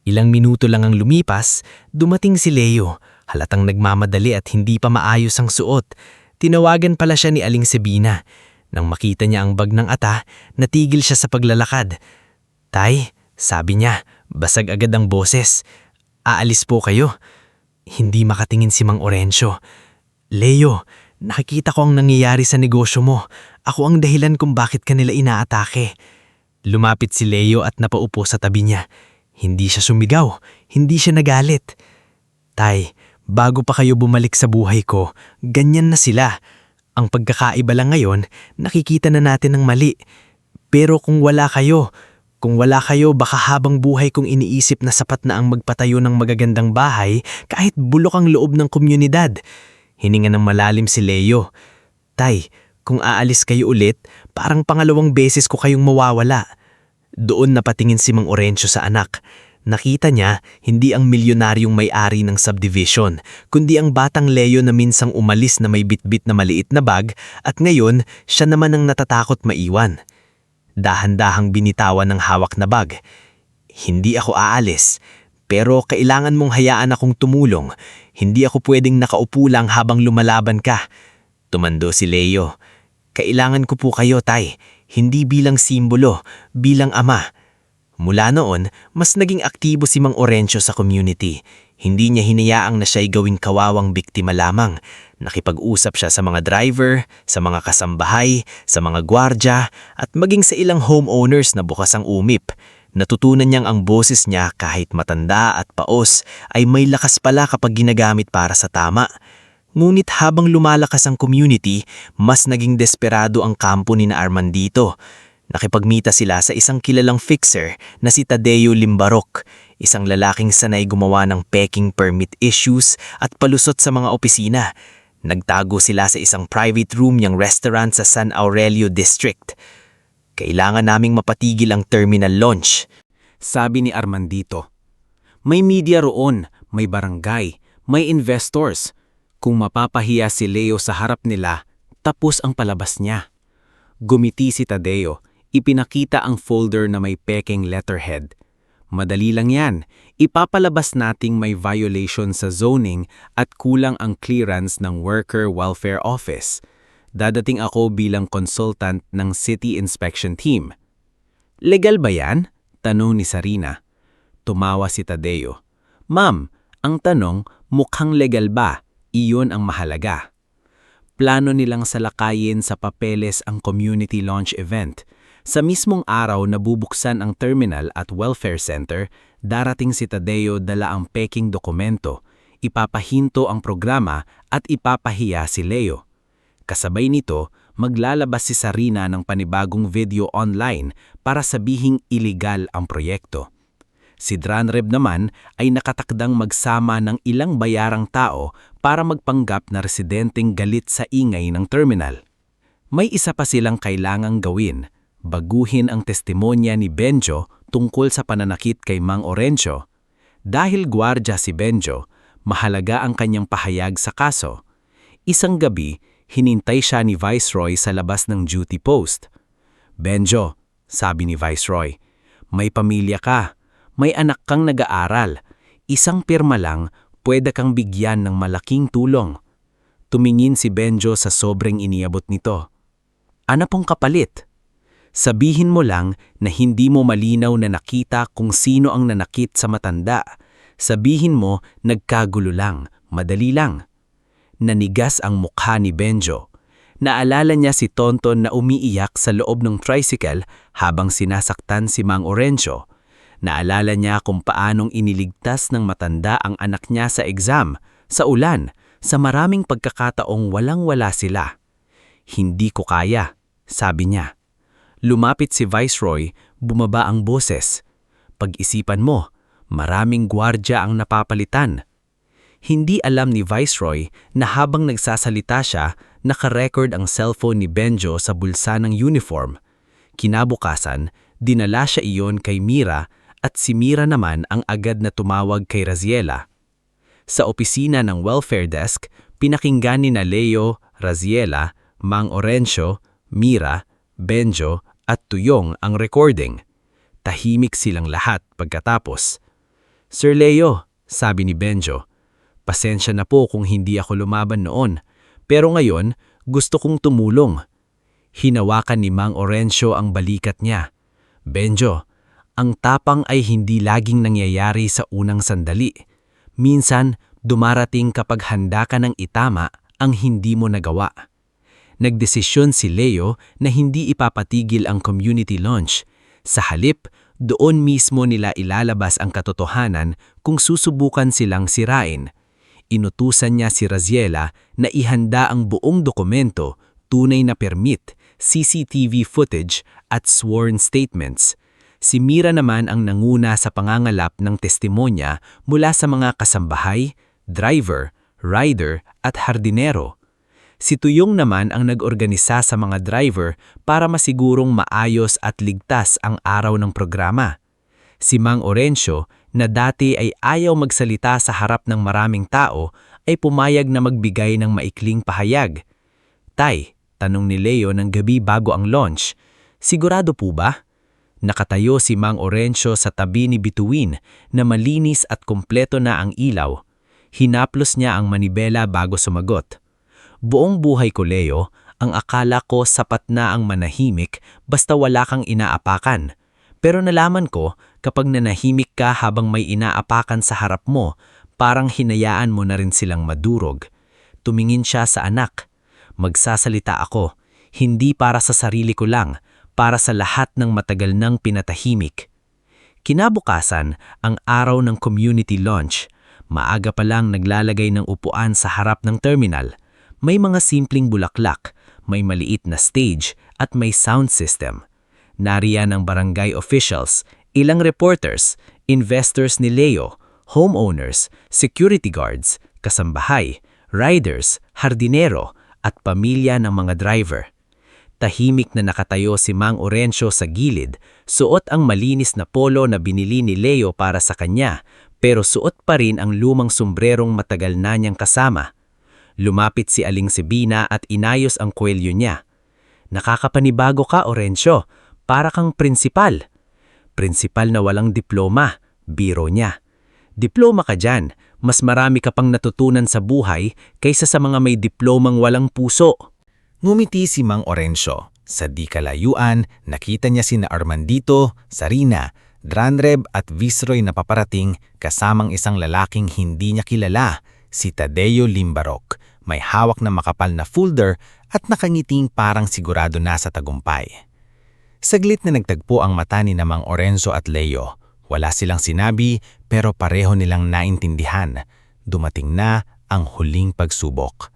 Ilang minuto lang ang lumipas, dumating si Leo. Halatang nagmamadali at hindi pa maayos ang suot. Tinawagan pala siya ni Aling Sebina. Nang makita niya ang bag ng ata, natigil siya sa paglalakad. "Tay," sabi niya, basag agad ang boses. "Aalis po kayo." Hindi makatingin si Mang Orencio. "Leo, nakikita ko ang nangyayari sa negosyo mo. Ako ang dahilan kung bakit kanila inaatake." Lumapit si Leo at napaupo sa tabi niya. Hindi siya sumigaw, hindi siya nagalit. "Tay, bago pa kayo bumalik sa buhay ko, ganyan na sila. Ang pagkakaiba lang ngayon, nakikita na natin ang mali. Pero kung wala kayo, baka habang buhay kong iniisip na sapat na ang magpatayo ng magagandang bahay kahit bulok ang loob ng komunidad." Hininga ng malalim si Leo. "Tay, kung aalis kayo ulit, parang pangalawang beses ko kayong mawawala." Doon napatingin si Mang Orencio sa anak. Nakita niya hindi ang milyonaryong may-ari ng subdivision, kundi ang batang Leo na minsang umalis na may bitbit na maliit na bag at ngayon siya naman ang natatakot maiwan. Dahan-dahang binitawan ng hawak na bag. "Hindi ako aalis, pero kailangan mong hayaan akong tumulong. Hindi ako pwedeng nakaupo lang habang lumalaban ka." Tumando si Leo. "Kailangan ko po kayo, tay. Hindi bilang simbolo, bilang ama." Mula noon, mas naging aktibo si Mang Orencio sa community. Hindi niya hinayaang na siya'y gawing kawawang biktima lamang. Nakipag-usap siya sa mga driver, sa mga kasambahay, sa mga gwardya, at maging sa ilang homeowners na bukas ang umip. Natutunan niyang ang boses niya kahit matanda at paos ay may lakas pala kapag ginagamit para sa tama. Ngunit habang lumalakas ang community, mas naging desperado ang kampo ni na Armandito. Nakipagmita sila sa isang kilalang fixer na si Tadeo Limbarok, isang lalaking sanay gumawa ng peking permit issues at palusot sa mga opisina. Nagtago sila sa isang private room niyang restaurant sa San Aurelio District. "Kailangan naming mapatigil ang terminal launch," Sabi ni Armandito. "May media roon, may barangay, may investors. Kung mapapahiya si Leo sa harap nila, tapos ang palabas niya." Gumiti si Tadeo. Ipinakita ang folder na may peking letterhead. "Madali lang yan. Ipapalabas nating may violation sa zoning at kulang ang clearance ng Worker Welfare Office. Dadating ako bilang consultant ng City Inspection Team." "Legal ba yan?" tanong ni Sarina. Tumawa si Tadeo. "Ma'am, ang tanong, mukhang legal ba? Iyon ang mahalaga." Plano nilang salakayin sa papeles ang community launch event. Sa mismong araw na bubuksan ang terminal at welfare center, darating si Tadeo dala ang peking dokumento, ipapahinto ang programa at ipapahiya si Leo. Kasabay nito, maglalabas si Sarina ng panibagong video online para sabihing iligal ang proyekto. Si Dranreb naman ay nakatakdang magsama ng ilang bayarang tao para magpanggap na residenteng galit sa ingay ng terminal. May isa pa silang kailangang gawin. Baguhin ang testimonya ni Benjo tungkol sa pananakit kay Mang Orencio. Dahil gwardya si Benjo, mahalaga ang kanyang pahayag sa kaso. Isang gabi, hinintay siya ni Viceroy sa labas ng duty post. "Benjo," sabi ni Viceroy, "may pamilya ka, may anak kang nag-aaral. Isang pirma lang, pwede kang bigyan ng malaking tulong." Tumingin si Benjo sa sobrang iniabot nito. Ano pong kapalit? Sabihin mo lang na hindi mo malinaw na nakita kung sino ang nanakit sa matanda. Sabihin mo nagkagulo lang, madali lang. Nanigas ang mukha ni Benjo. Naalala niya si Tonton na umiiyak sa loob ng tricycle habang sinasaktan si Mang Orencio. Naalala niya kung paanong iniligtas ng matanda ang anak niya sa exam, sa ulan, sa maraming pagkakataong walang-wala sila. Hindi ko kaya, sabi niya. Lumapit si Viceroy, bumaba ang boses. Pag-isipan mo, maraming gwardya ang napapalitan. Hindi alam ni Viceroy na habang nagsasalita siya, naka-record ang cellphone ni Benjo sa bulsa ng uniform. Kinabukasan, dinala siya iyon kay Mira at si Mira naman ang agad na tumawag kay Raziela. Sa opisina ng welfare desk, pinakinggan ni na Leo, Raziela, Mang Orencio, Mira, Benjo at Tuyong ang recording. Tahimik silang lahat pagkatapos. Sir Leo, sabi ni Benjo, pasensya na po kung hindi ako lumaban noon, pero ngayon gusto kong tumulong. Hinawakan ni Mang Orencio ang balikat niya. Benjo, ang tapang ay hindi laging nangyayari sa unang sandali. Minsan, dumarating kapag handa ka ng itama ang hindi mo nagawa. Nagdesisyon si Leo na hindi ipapatigil ang community launch. Sa halip, doon mismo nila ilalabas ang katotohanan kung susubukan silang sirain. Inutusan niya si Raziela na ihanda ang buong dokumento, tunay na permit, CCTV footage at sworn statements. Si Mira naman ang nanguna sa pangangalap ng testimonya mula sa mga kasambahay, driver, rider at hardinero. Si Tuyong naman ang nag-organisa sa mga driver para masigurong maayos at ligtas ang araw ng programa. Si Mang Orencio, na dati ay ayaw magsalita sa harap ng maraming tao, ay pumayag na magbigay ng maikling pahayag. Tay, tanong ni Leo ng gabi bago ang launch, sigurado po ba? Nakatayo si Mang Orencio sa tabi ni Bituin na malinis at kumpleto na ang ilaw. Hinaplos niya ang manibela bago sumagot. Buong buhay ko, Leo, ang akala ko sapat na ang manahimik basta wala kang inaapakan. Pero nalaman ko, kapag nanahimik ka habang may inaapakan sa harap mo, parang hinayaan mo na rin silang madurog. Tumingin siya sa anak. Magsasalita ako, hindi para sa sarili ko lang, para sa lahat ng matagal nang pinatahimik. Kinabukasan, ang araw ng community launch. Maaga pa lang naglalagay ng upuan sa harap ng terminal. May mga simpleng bulaklak, may maliit na stage at may sound system. Nariyan ang barangay officials, ilang reporters, investors ni Leo, homeowners, security guards, kasambahay, riders, hardinero at pamilya ng mga driver. Tahimik na nakatayo si Mang Orencio sa gilid, suot ang malinis na polo na binili ni Leo para sa kanya, pero suot pa rin ang lumang sombrerong matagal na niyang kasama. Lumapit si Aling Sebina at inayos ang kwelyo niya. Nakakapanibago ka, Orencio, para kang prinsipal. Prinsipal na walang diploma, biro niya. Diploma ka dyan, mas marami ka pang natutunan sa buhay kaysa sa mga may diplomang walang puso. Ngumiti si Mang Orencio. Sa di kalayuan, nakita niya sina Armandito, Sarina, Dranreb at Viceroy na paparating kasamang isang lalaking hindi niya kilala, si Tadeo Limbarok. May hawak na makapal na folder at nakangiting parang sigurado na sa tagumpay. Saglit na nagtagpo ang mata ni Mang Orencio at Leo. Wala silang sinabi pero pareho nilang naintindihan. Dumating na ang huling pagsubok.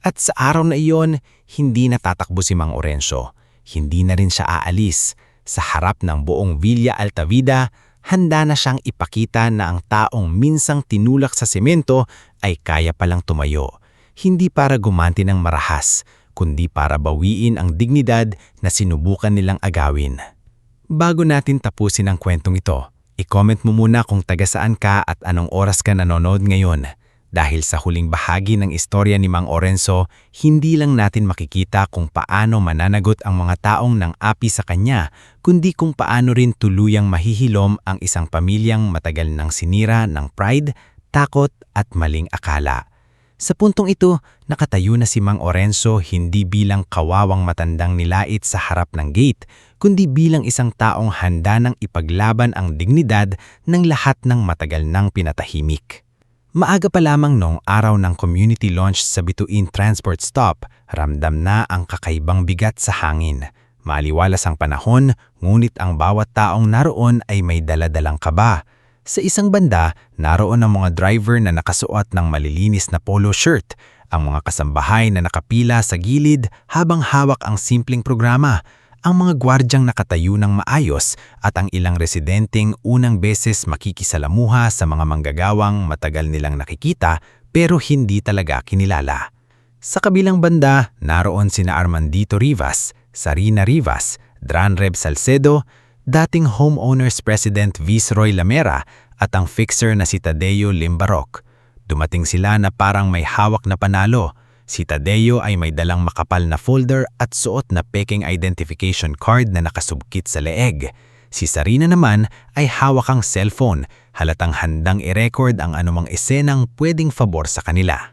At sa araw na iyon, hindi natatakbo si Mang Orencio. Hindi na rin siya aalis. Sa harap ng buong Villa Altavida, handa na siyang ipakita na ang taong minsang tinulak sa semento ay kaya palang tumayo. Hindi para gumanti ng marahas, kundi para bawiin ang dignidad na sinubukan nilang agawin. Bago natin tapusin ang kwentong ito, i-comment mo muna kung taga saan ka at anong oras ka nanonood ngayon. Dahil sa huling bahagi ng istorya ni Mang Orencio, hindi lang natin makikita kung paano mananagot ang mga taong nang api sa kanya, kundi kung paano rin tuluyang mahihilom ang isang pamilyang matagal nang sinira ng pride, takot at maling akala. Sa puntong ito, nakatayo na si Mang Orenso hindi bilang kawawang matandang nilait sa harap ng gate, kundi bilang isang taong handa ng ipaglaban ang dignidad ng lahat ng matagal nang pinatahimik. Maaga pa lamang noong araw ng community launch sa Bituin Transport Stop, ramdam na ang kakaibang bigat sa hangin. Maaliwalas ang panahon, ngunit ang bawat taong naroon ay may daladalang kaba. Sa isang banda, naroon ang mga driver na nakasuot ng malilinis na polo shirt, ang mga kasambahay na nakapila sa gilid habang hawak ang simpleng programa, ang mga gwardyang nakatayo ng maayos at ang ilang residenteng unang beses makikisalamuha sa mga manggagawang matagal nilang nakikita pero hindi talaga kinilala. Sa kabilang banda, naroon sina Armandito Rivas, Sarina Rivas, Dranreb Salcedo, dating homeowners president Viceroy Lamera at ang fixer na si Tadeo Limbarok. Dumating sila na parang may hawak na panalo. Si Tadeo ay may dalang makapal na folder at suot na peking identification card na nakasubkit sa leeg. Si Sarina naman ay hawak ang cellphone, halatang handang i-record ang anumang esenang pwedeng fabor sa kanila.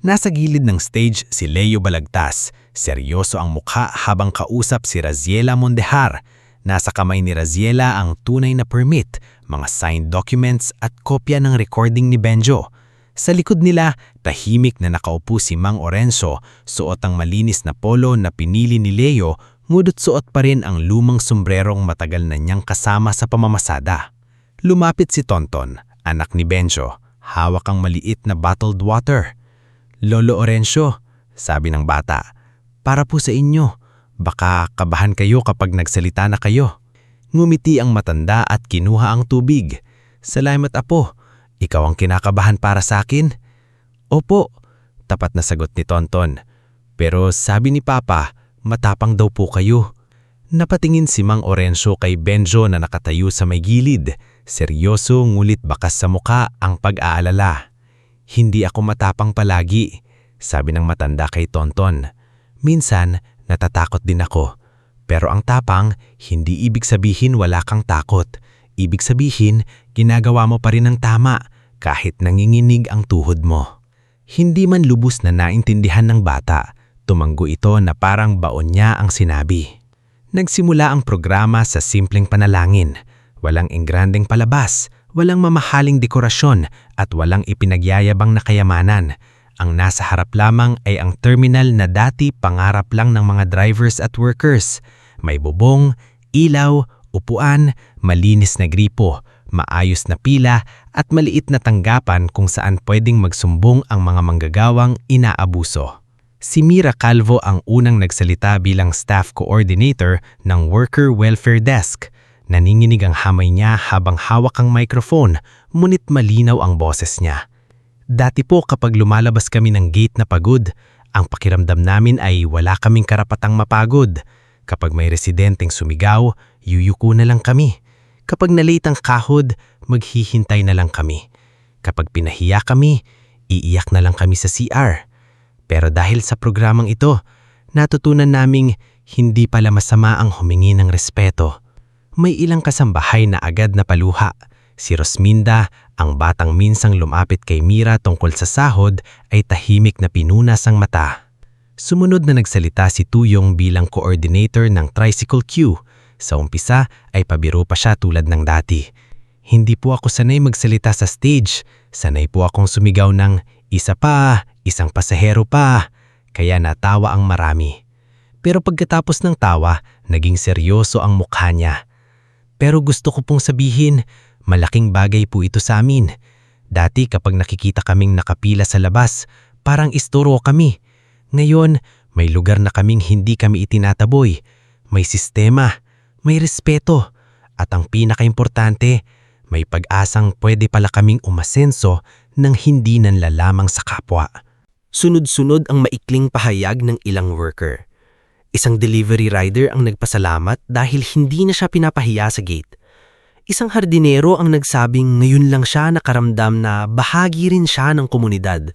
Nasa gilid ng stage si Leo Balagtas, seryoso ang mukha habang kausap si Raziela Mondejar. Nasa kamay ni Raziela ang tunay na permit, mga signed documents at kopya ng recording ni Benjo. Sa likod nila, tahimik na nakaupo si Mang Orenso, suot ang malinis na polo na pinili ni Leo, ngunit suot pa rin ang lumang sombrerong matagal na niyang kasama sa pamamasada. Lumapit si Tonton, anak ni Benjo, hawak ang maliit na bottled water. "Lolo Orenso," sabi ng bata, "para po sa inyo. Baka kabahan kayo kapag nagsalita na kayo." Ngumiti ang matanda at kinuha ang tubig. "Salamat apo, ikaw ang kinakabahan para sa akin?" "Opo," tapat na sagot ni Tonton. "Pero sabi ni Papa, matapang daw po kayo." Napatingin si Mang Orenso kay Benjo na nakatayo sa may gilid. Seryoso ngulit bakas sa muka ang pag-aalala. "Hindi ako matapang palagi," sabi ng matanda kay Tonton. "Minsan, natatakot din ako. Pero ang tapang, hindi ibig sabihin wala kang takot. Ibig sabihin, ginagawa mo pa rin ang tama kahit nanginginig ang tuhod mo." Hindi man lubos na naintindihan ng bata, tumanggo ito na parang baon niya ang sinabi. Nagsimula ang programa sa simpleng panalangin. Walang engrandeng palabas, walang mamahaling dekorasyon at walang ipinagyayabang na kayamanan. Ang nasa harap lamang ay ang terminal na dati pangarap lang ng mga drivers at workers. May bubong, ilaw, upuan, malinis na gripo, maayos na pila at maliit na tanggapan kung saan pwedeng magsumbong ang mga manggagawang inaabuso. Si Mira Calvo ang unang nagsalita bilang staff coordinator ng Worker Welfare Desk. Naninginig ang hamay niya habang hawak ang microphone, ngunit malinaw ang boses niya. "Dati po kapag lumalabas kami ng gate na pagod, ang pakiramdam namin ay wala kaming karapatang mapagod. Kapag may residenteng sumigaw, yuyuko na lang kami. Kapag nalate ang kahod, maghihintay na lang kami. Kapag pinahiya kami, iiyak na lang kami sa CR. Pero dahil sa programang ito, natutunan naming hindi pala masama ang humingi ng respeto." May ilang kasambahay na agad na paluha. Si Rosminda, ang batang minsang lumapit kay Mira tungkol sa sahod, ay tahimik na pinunas ang mata. Sumunod na nagsalita si Tuyong bilang coordinator ng tricycle queue. Sa umpisa ay pabiro pa siya tulad ng dati. "Hindi po ako sanay magsalita sa stage. Sanay po akong sumigaw ng isa pa, isang pasahero pa." Kaya natawa ang marami. Pero pagkatapos ng tawa, naging seryoso ang mukha niya. "Pero gusto ko pong sabihin, malaking bagay po ito sa amin. Dati kapag nakikita kaming nakapila sa labas, parang isturo kami. Ngayon, may lugar na kaming hindi kami itinataboy. May sistema, may respeto, at ang pinakaimportante, may pag-asang pwede pala kaming umasenso nang hindi nanlalamang sa kapwa." Sunod-sunod ang maikling pahayag ng ilang worker. Isang delivery rider ang nagpasalamat dahil hindi na siya pinapahiya sa gate. Isang hardinero ang nagsabing ngayon lang siya nakaramdam na bahagi rin siya ng komunidad.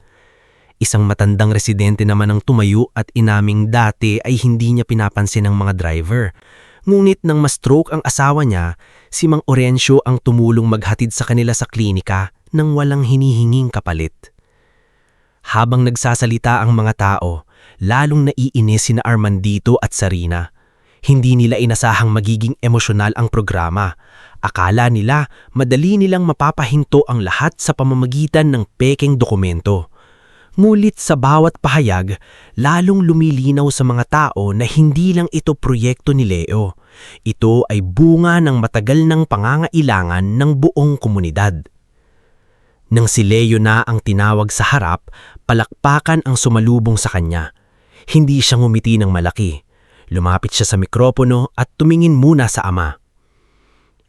Isang matandang residente naman ang tumayo at inaming dati ay hindi niya pinapansin ng mga driver. Ngunit nang ma-stroke ang asawa niya, si Mang Orencio ang tumulong maghatid sa kanila sa klinika nang walang hinihinging kapalit. Habang nagsasalita ang mga tao, lalong naiinis sina Armandito at Sarina. Hindi nila inasahang magiging emosyonal ang programa. Akala nila madali nilang mapapahinto ang lahat sa pamamagitan ng pekeng dokumento. Ngulit sa bawat pahayag, lalong lumilinaw sa mga tao na hindi lang ito proyekto ni Leo. Ito ay bunga ng matagal ng pangangailangan ng buong komunidad. Nang si Leo na ang tinawag sa harap, palakpakan ang sumalubong sa kanya. Hindi siya ngumiti ng malaki. Lumapit siya sa mikropono at tumingin muna sa ama.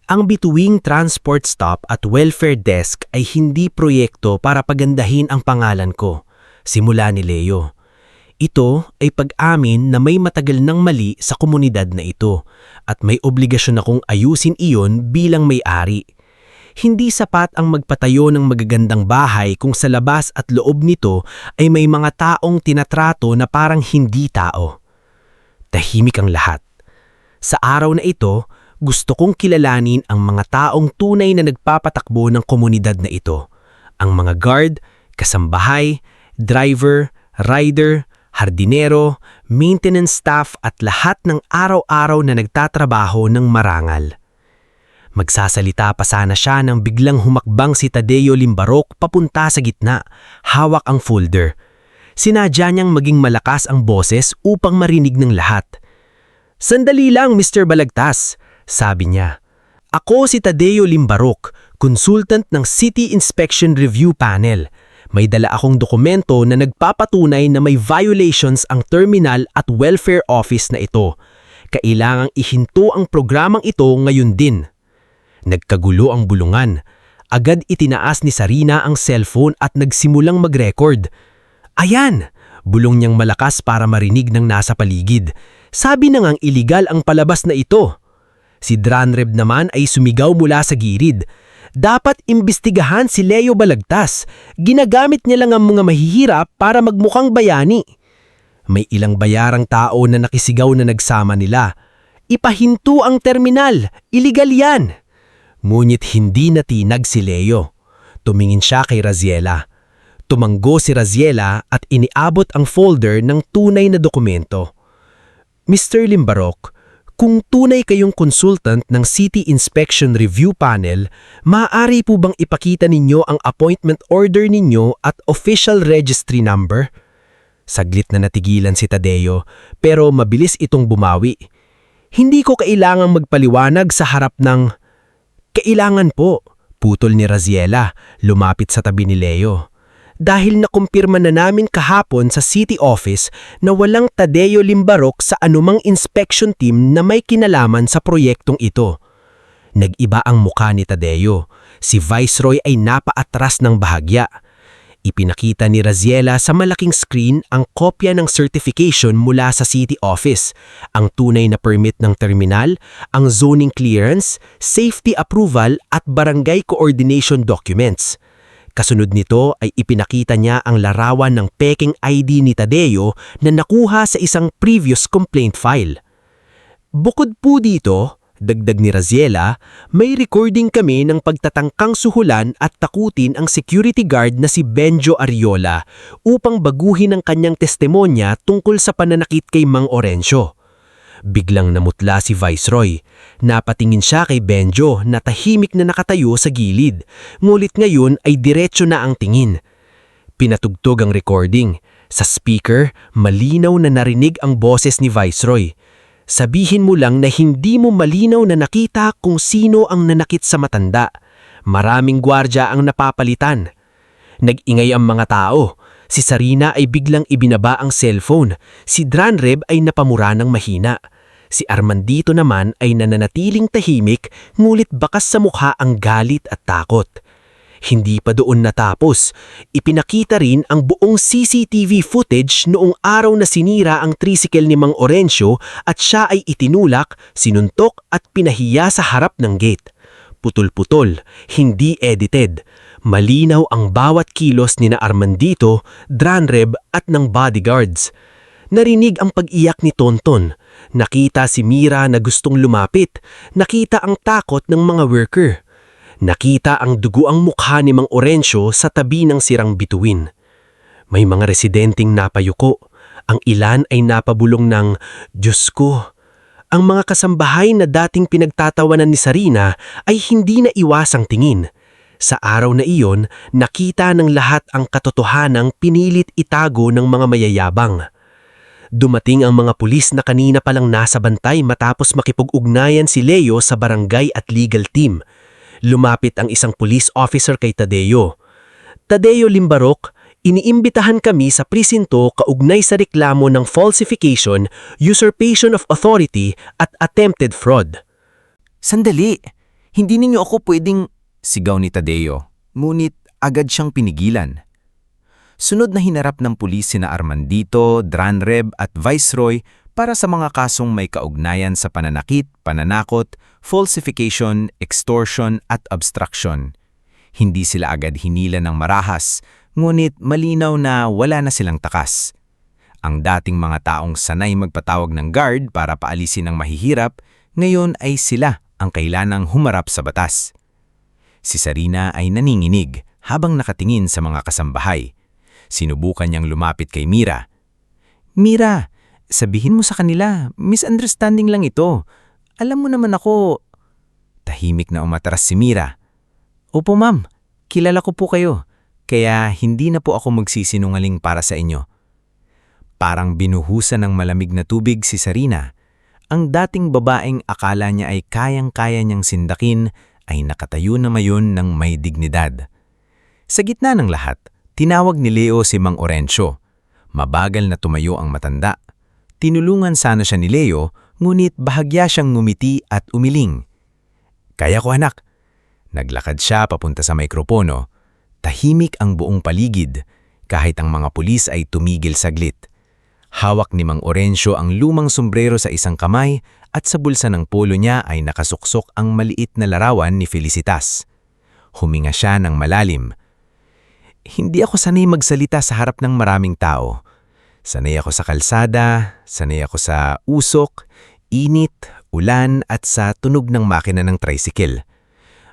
Ang bituing transport stop at welfare desk ay hindi proyekto para pagandahin ang pangalan ko, simula ni Leo. Ito ay pag-amin na may matagal ng mali sa komunidad na ito at may obligasyon akong ayusin iyon bilang may-ari. Hindi sapat ang magpatayo ng magagandang bahay kung sa labas at loob nito ay may mga taong tinatrato na parang hindi tao. Tahimik ang lahat. Sa araw na ito, gusto kong kilalanin ang mga taong tunay na nagpapatakbo ng komunidad na ito. Ang mga guard, kasambahay, driver, rider, hardinero, maintenance staff at lahat ng araw-araw na nagtatrabaho ng marangal. Magsasalita pa sana siya nang biglang humakbang si Tadeo Limbarok papunta sa gitna, hawak ang folder. Sinadya niyang maging malakas ang boses upang marinig ng lahat. "Sandali lang, Mr. Balagtas," sabi niya. "Ako si Tadeo Limbarok, consultant ng City Inspection Review Panel. May dala akong dokumento na nagpapatunay na may violations ang terminal at welfare office na ito. Kailangang ihinto ang programang ito ngayon din." Nagkagulo ang bulungan. Agad itinaas ni Sarina ang cellphone at nagsimulang mag-record. "Ayan!" Bulong niyang malakas para marinig ng nasa paligid. "Sabi na ngang iligal ang palabas na ito." Si Dranreb naman ay sumigaw mula sa gilid. "Dapat imbestigahan si Leo Balagtas. Ginagamit niya lang ang mga mahihirap para magmukhang bayani." May ilang bayarang tao na nakisigaw na nagsama nila. "Ipahinto ang terminal! Iligal yan!" Ngunit hindi natinag si Leo. Tumingin siya kay Raziela. Tumanggo si Raziela at iniabot ang folder ng tunay na dokumento. "Mr. Limbarok, kung tunay kayong consultant ng City Inspection Review Panel, maaari po bang ipakita ninyo ang appointment order ninyo at official registry number?" Saglit na natigilan si Tadeo, pero mabilis itong bumawi. "Hindi ko kailangang magpaliwanag sa harap ng..." "Kailangan po," putol ni Raziela, lumapit sa tabi ni Leo. "Dahil nakumpirma na namin kahapon sa city office na walang Tadeo Limbarok sa anumang inspection team na may kinalaman sa proyektong ito." Nag-iba ang mukha ni Tadeo. Si Viceroy ay napaatras ng bahagya. Ipinakita ni Raziela sa malaking screen ang kopya ng certification mula sa city office, ang tunay na permit ng terminal, ang zoning clearance, safety approval at barangay coordination documents. Kasunod nito ay ipinakita niya ang larawan ng peking ID ni Tadeo na nakuha sa isang previous complaint file. "Bukod po dito," dagdag ni Raziela, "may recording kami ng pagtatangkang suhulan at takutin ang security guard na si Benjo Ariola upang baguhin ang kanyang testimonya tungkol sa pananakit kay Mang Orencio." Biglang namutla si Viceroy. Napatingin siya kay Benjo na tahimik na nakatayo sa gilid, ngulit ngayon ay diretso na ang tingin. Pinatugtog ang recording. Sa speaker, malinaw na narinig ang boses ni Viceroy. "Sabihin mo lang na hindi mo malinaw na nakita kung sino ang nanakit sa matanda. Maraming gwardya ang napapalitan." Nag-ingay ang mga tao. Si Sarina ay biglang ibinaba ang cellphone. Si Dranreb ay napamura ng mahina. Si Armandito naman ay nananatiling tahimik, ngulit bakas sa mukha ang galit at takot. Hindi pa doon natapos. Ipinakita rin ang buong CCTV footage noong araw na sinira ang tricycle ni Mang Orencio at siya ay itinulak, sinuntok at pinahiya sa harap ng gate. Putol-putol, hindi edited. Malinaw ang bawat kilos ni na Armandito, Dranreb at ng bodyguards. Narinig ang pag-iyak ni Tonton. Nakita si Mira na gustong lumapit. Nakita ang takot ng mga worker. Nakita ang dugo ang mukha ni Mang Orencio sa tabi ng sirang bituin. May mga residenteng napayuko. Ang ilan ay napabulong ng, Diyos ko. Ang mga kasambahay na dating pinagtatawanan ni Sarina ay hindi na iwasang tingin. Sa araw na iyon, nakita ng lahat ang katotohanang pinilit itago ng mga mayayabang. Dumating ang mga pulis na kanina palang nasa bantay matapos makipag-ugnayan si Leo sa barangay at legal team. Lumapit ang isang police officer kay Tadeo. Tadeo Limbarok, iniimbitahan kami sa presinto kaugnay sa reklamo ng falsification, usurpation of authority at attempted fraud. Sandali! Hindi ninyo ako pwedeng... Sigaw ni Tadeo, ngunit agad siyang pinigilan. Sunod na hinarap ng pulis sina Armandito, Dranreb at Viceroy para sa mga kasong may kaugnayan sa pananakit, pananakot, falsification, extortion at obstruction. Hindi sila agad hinila ng marahas, ngunit malinaw na wala na silang takas. Ang dating mga taong sanay magpatawag ng guard para paalisin ang mahihirap, ngayon ay sila ang kailanang humarap sa batas. Si Sarina ay naninginig habang nakatingin sa mga kasambahay. Sinubukan niyang lumapit kay Mira. Mira, sabihin mo sa kanila, misunderstanding lang ito. Alam mo naman ako... Tahimik na umatras si Mira. Opo ma'am, kilala ko po kayo. Kaya hindi na po ako magsisinungaling para sa inyo. Parang binuhusan ng malamig na tubig si Sarina. Ang dating babaeng akala niya ay kayang-kaya niyang sindakin ay nakatayo na mayon ng may dignidad. Sa gitna ng lahat, tinawag ni Leo si Mang Orencio. Mabagal na tumayo ang matanda. Tinulungan sana siya ni Leo, ngunit bahagya siyang ngumiti at umiling. Kaya ko anak. Naglakad siya papunta sa mikropono. Tahimik ang buong paligid, kahit ang mga pulis ay tumigil saglit. Hawak ni Mang Orencio ang lumang sombrero sa isang kamay at sa bulsa ng polo niya ay nakasuksok ang maliit na larawan ni Felicitas. Huminga siya ng malalim. Hindi ako sanay magsalita sa harap ng maraming tao. Sanay ako sa kalsada, sanay ako sa usok, init, ulan at sa tunog ng makina ng tricycle.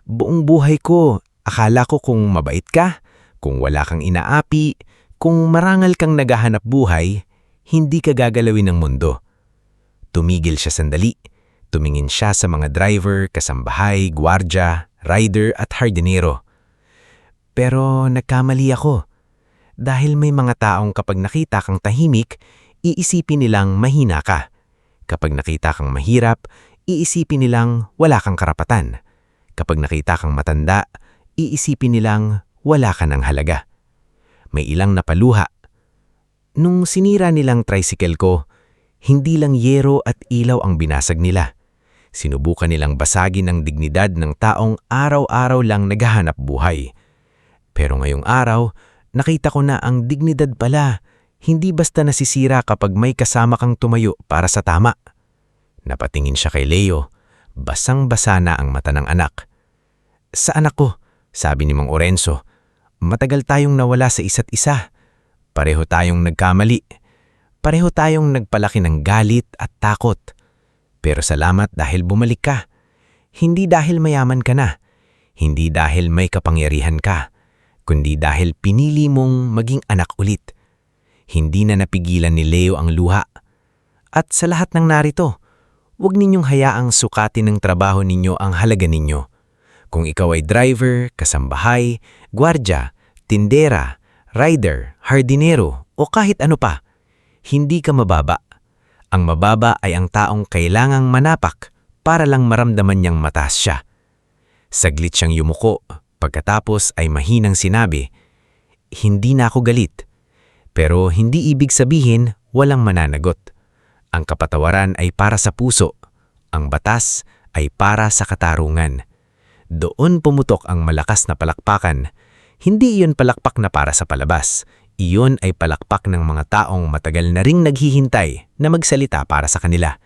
Buong buhay ko, akala ko kung mabait ka, kung wala kang inaapi, kung marangal kang naghahanap buhay, hindi ka gagalawin ng mundo. Tumigil siya sandali. Tumingin siya sa mga driver, kasambahay, gwardya, rider at hardinero. Pero nagkamali ako. Dahil may mga taong kapag nakita kang tahimik, iisipin nilang mahina ka. Kapag nakita kang mahirap, iisipin nilang wala kang karapatan. Kapag nakita kang matanda, iisipin nilang wala ka ng halaga. May ilang napaluha. Nung sinira nilang tricycle ko, hindi lang yero at ilaw ang binasag nila. Sinubukan nilang basagin ang dignidad ng taong araw-araw lang naghahanap buhay. Pero ngayong araw, nakita ko na ang dignidad pala, hindi basta nasisira kapag may kasama kang tumayo para sa tama. Napatingin siya kay Leo. Basang-basa na ang mata ng anak. Sa anak ko, sabi ni Mang Orencio, matagal tayong nawala sa isa't isa. Pareho tayong nagkamali. Pareho tayong nagpalaki ng galit at takot. Pero salamat dahil bumalik ka. Hindi dahil mayaman ka na. Hindi dahil may kapangyarihan ka. Kundi dahil pinili mong maging anak ulit. Hindi na napigilan ni Leo ang luha. At sa lahat ng narito, huwag ninyong hayaang sukatin ng trabaho ninyo ang halaga ninyo. Kung ikaw ay driver, kasambahay, gwardya, tindera, rider, hardinero o kahit ano pa, hindi ka mababa. Ang mababa ay ang taong kailangang manapak para lang maramdaman niyang mataas siya. Saglit siyang yumuko, pagkatapos ay mahinang sinabi, hindi na ako galit. Pero hindi ibig sabihin walang mananagot. Ang kapatawaran ay para sa puso. Ang batas ay para sa katarungan. Doon pumutok ang malakas na palakpakan. Hindi iyon palakpak na para sa palabas. Iyon ay palakpak ng mga taong matagal na ring naghihintay na magsalita para sa kanila.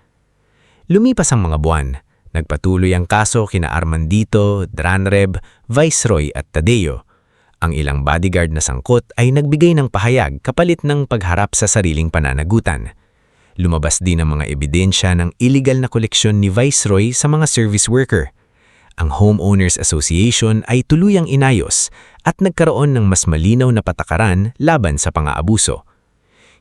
Lumipas ang mga buwan. Nagpatuloy ang kaso kina Armandito, Dranreb, Viceroy at Tadeo. Ang ilang bodyguard na sangkot ay nagbigay ng pahayag kapalit ng pagharap sa sariling pananagutan. Lumabas din ang mga ebidensya ng illegal na koleksyon ni Viceroy sa mga service worker. Ang Homeowners Association ay tuluyang inayos at nagkaroon ng mas malinaw na patakaran laban sa pang-aabuso.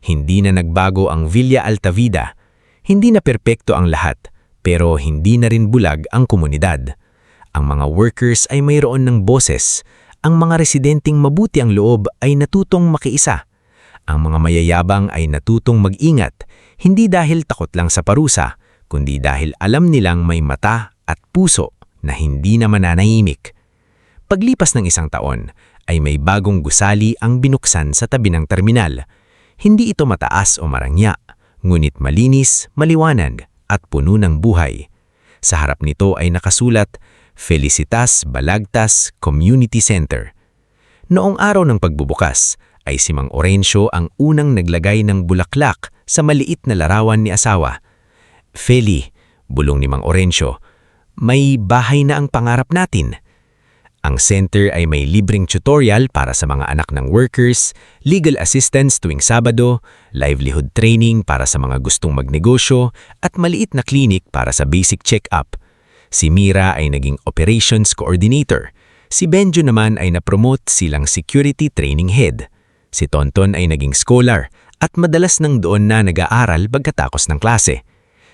Hindi na nagbago ang Villa Altavida. Hindi na perpekto ang lahat, pero hindi na rin bulag ang komunidad. Ang mga workers ay mayroon ng boses. Ang mga residenteng mabuti ang loob ay natutong makiisa. Ang mga mayayabang ay natutong mag-ingat, hindi dahil takot lang sa parusa, kundi dahil alam nilang may mata at puso na hindi na mananahimik. Paglipas ng isang taon, ay may bagong gusali ang binuksan sa tabi ng terminal. Hindi ito mataas o marangya, ngunit malinis, maliwanag at puno ng buhay. Sa harap nito ay nakasulat, Felicitas Balagtas Community Center. Noong araw ng pagbubukas, ay si Mang Orencio ang unang naglagay ng bulaklak sa maliit na larawan ni asawa. Feli, bulong ni Mang Orencio, may bahay na ang pangarap natin. Ang center ay may libreng tutorial para sa mga anak ng workers, legal assistance tuwing Sabado, livelihood training para sa mga gustong magnegosyo, at maliit na clinic para sa basic check-up. Si Mira ay naging operations coordinator. Si Benjo naman ay napromote silang security training head. Si Tonton ay naging scholar at madalas nang doon na nag-aaral pagkatapos ng klase.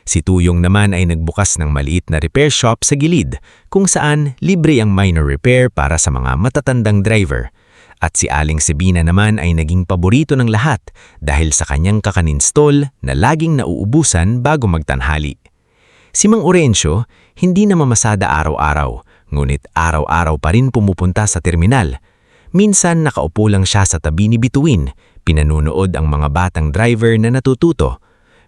Si Tuyong naman ay nagbukas ng maliit na repair shop sa gilid kung saan libre ang minor repair para sa mga matatandang driver. At si Aling Sebina naman ay naging paborito ng lahat dahil sa kanyang kakaninstall na laging nauubusan bago magtanghali. Si Mang Orencio hindi na mamasada araw-araw, ngunit araw-araw pa rin pumupunta sa terminal. Minsan nakaupo lang siya sa tabi ni Bituin, pinanunood ang mga batang driver na natututo.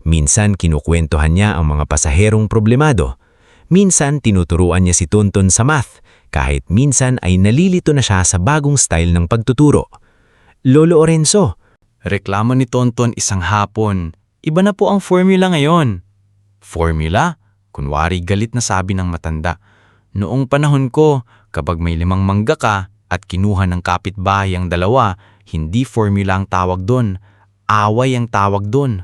Minsan kinukwentuhan niya ang mga pasaherong problemado. Minsan tinuturuan niya si Tonton sa math, kahit minsan ay nalilito na siya sa bagong style ng pagtuturo. Lolo Orenzo, Reklamo ni Tonton isang hapon, iba na po ang formula ngayon. Formula? Kunwari galit na sabi ng matanda. Noong panahon ko, kapag may 5 mangga ka at kinuha ng kapitbahay ang 2, hindi formula ang tawag doon, away ang tawag doon.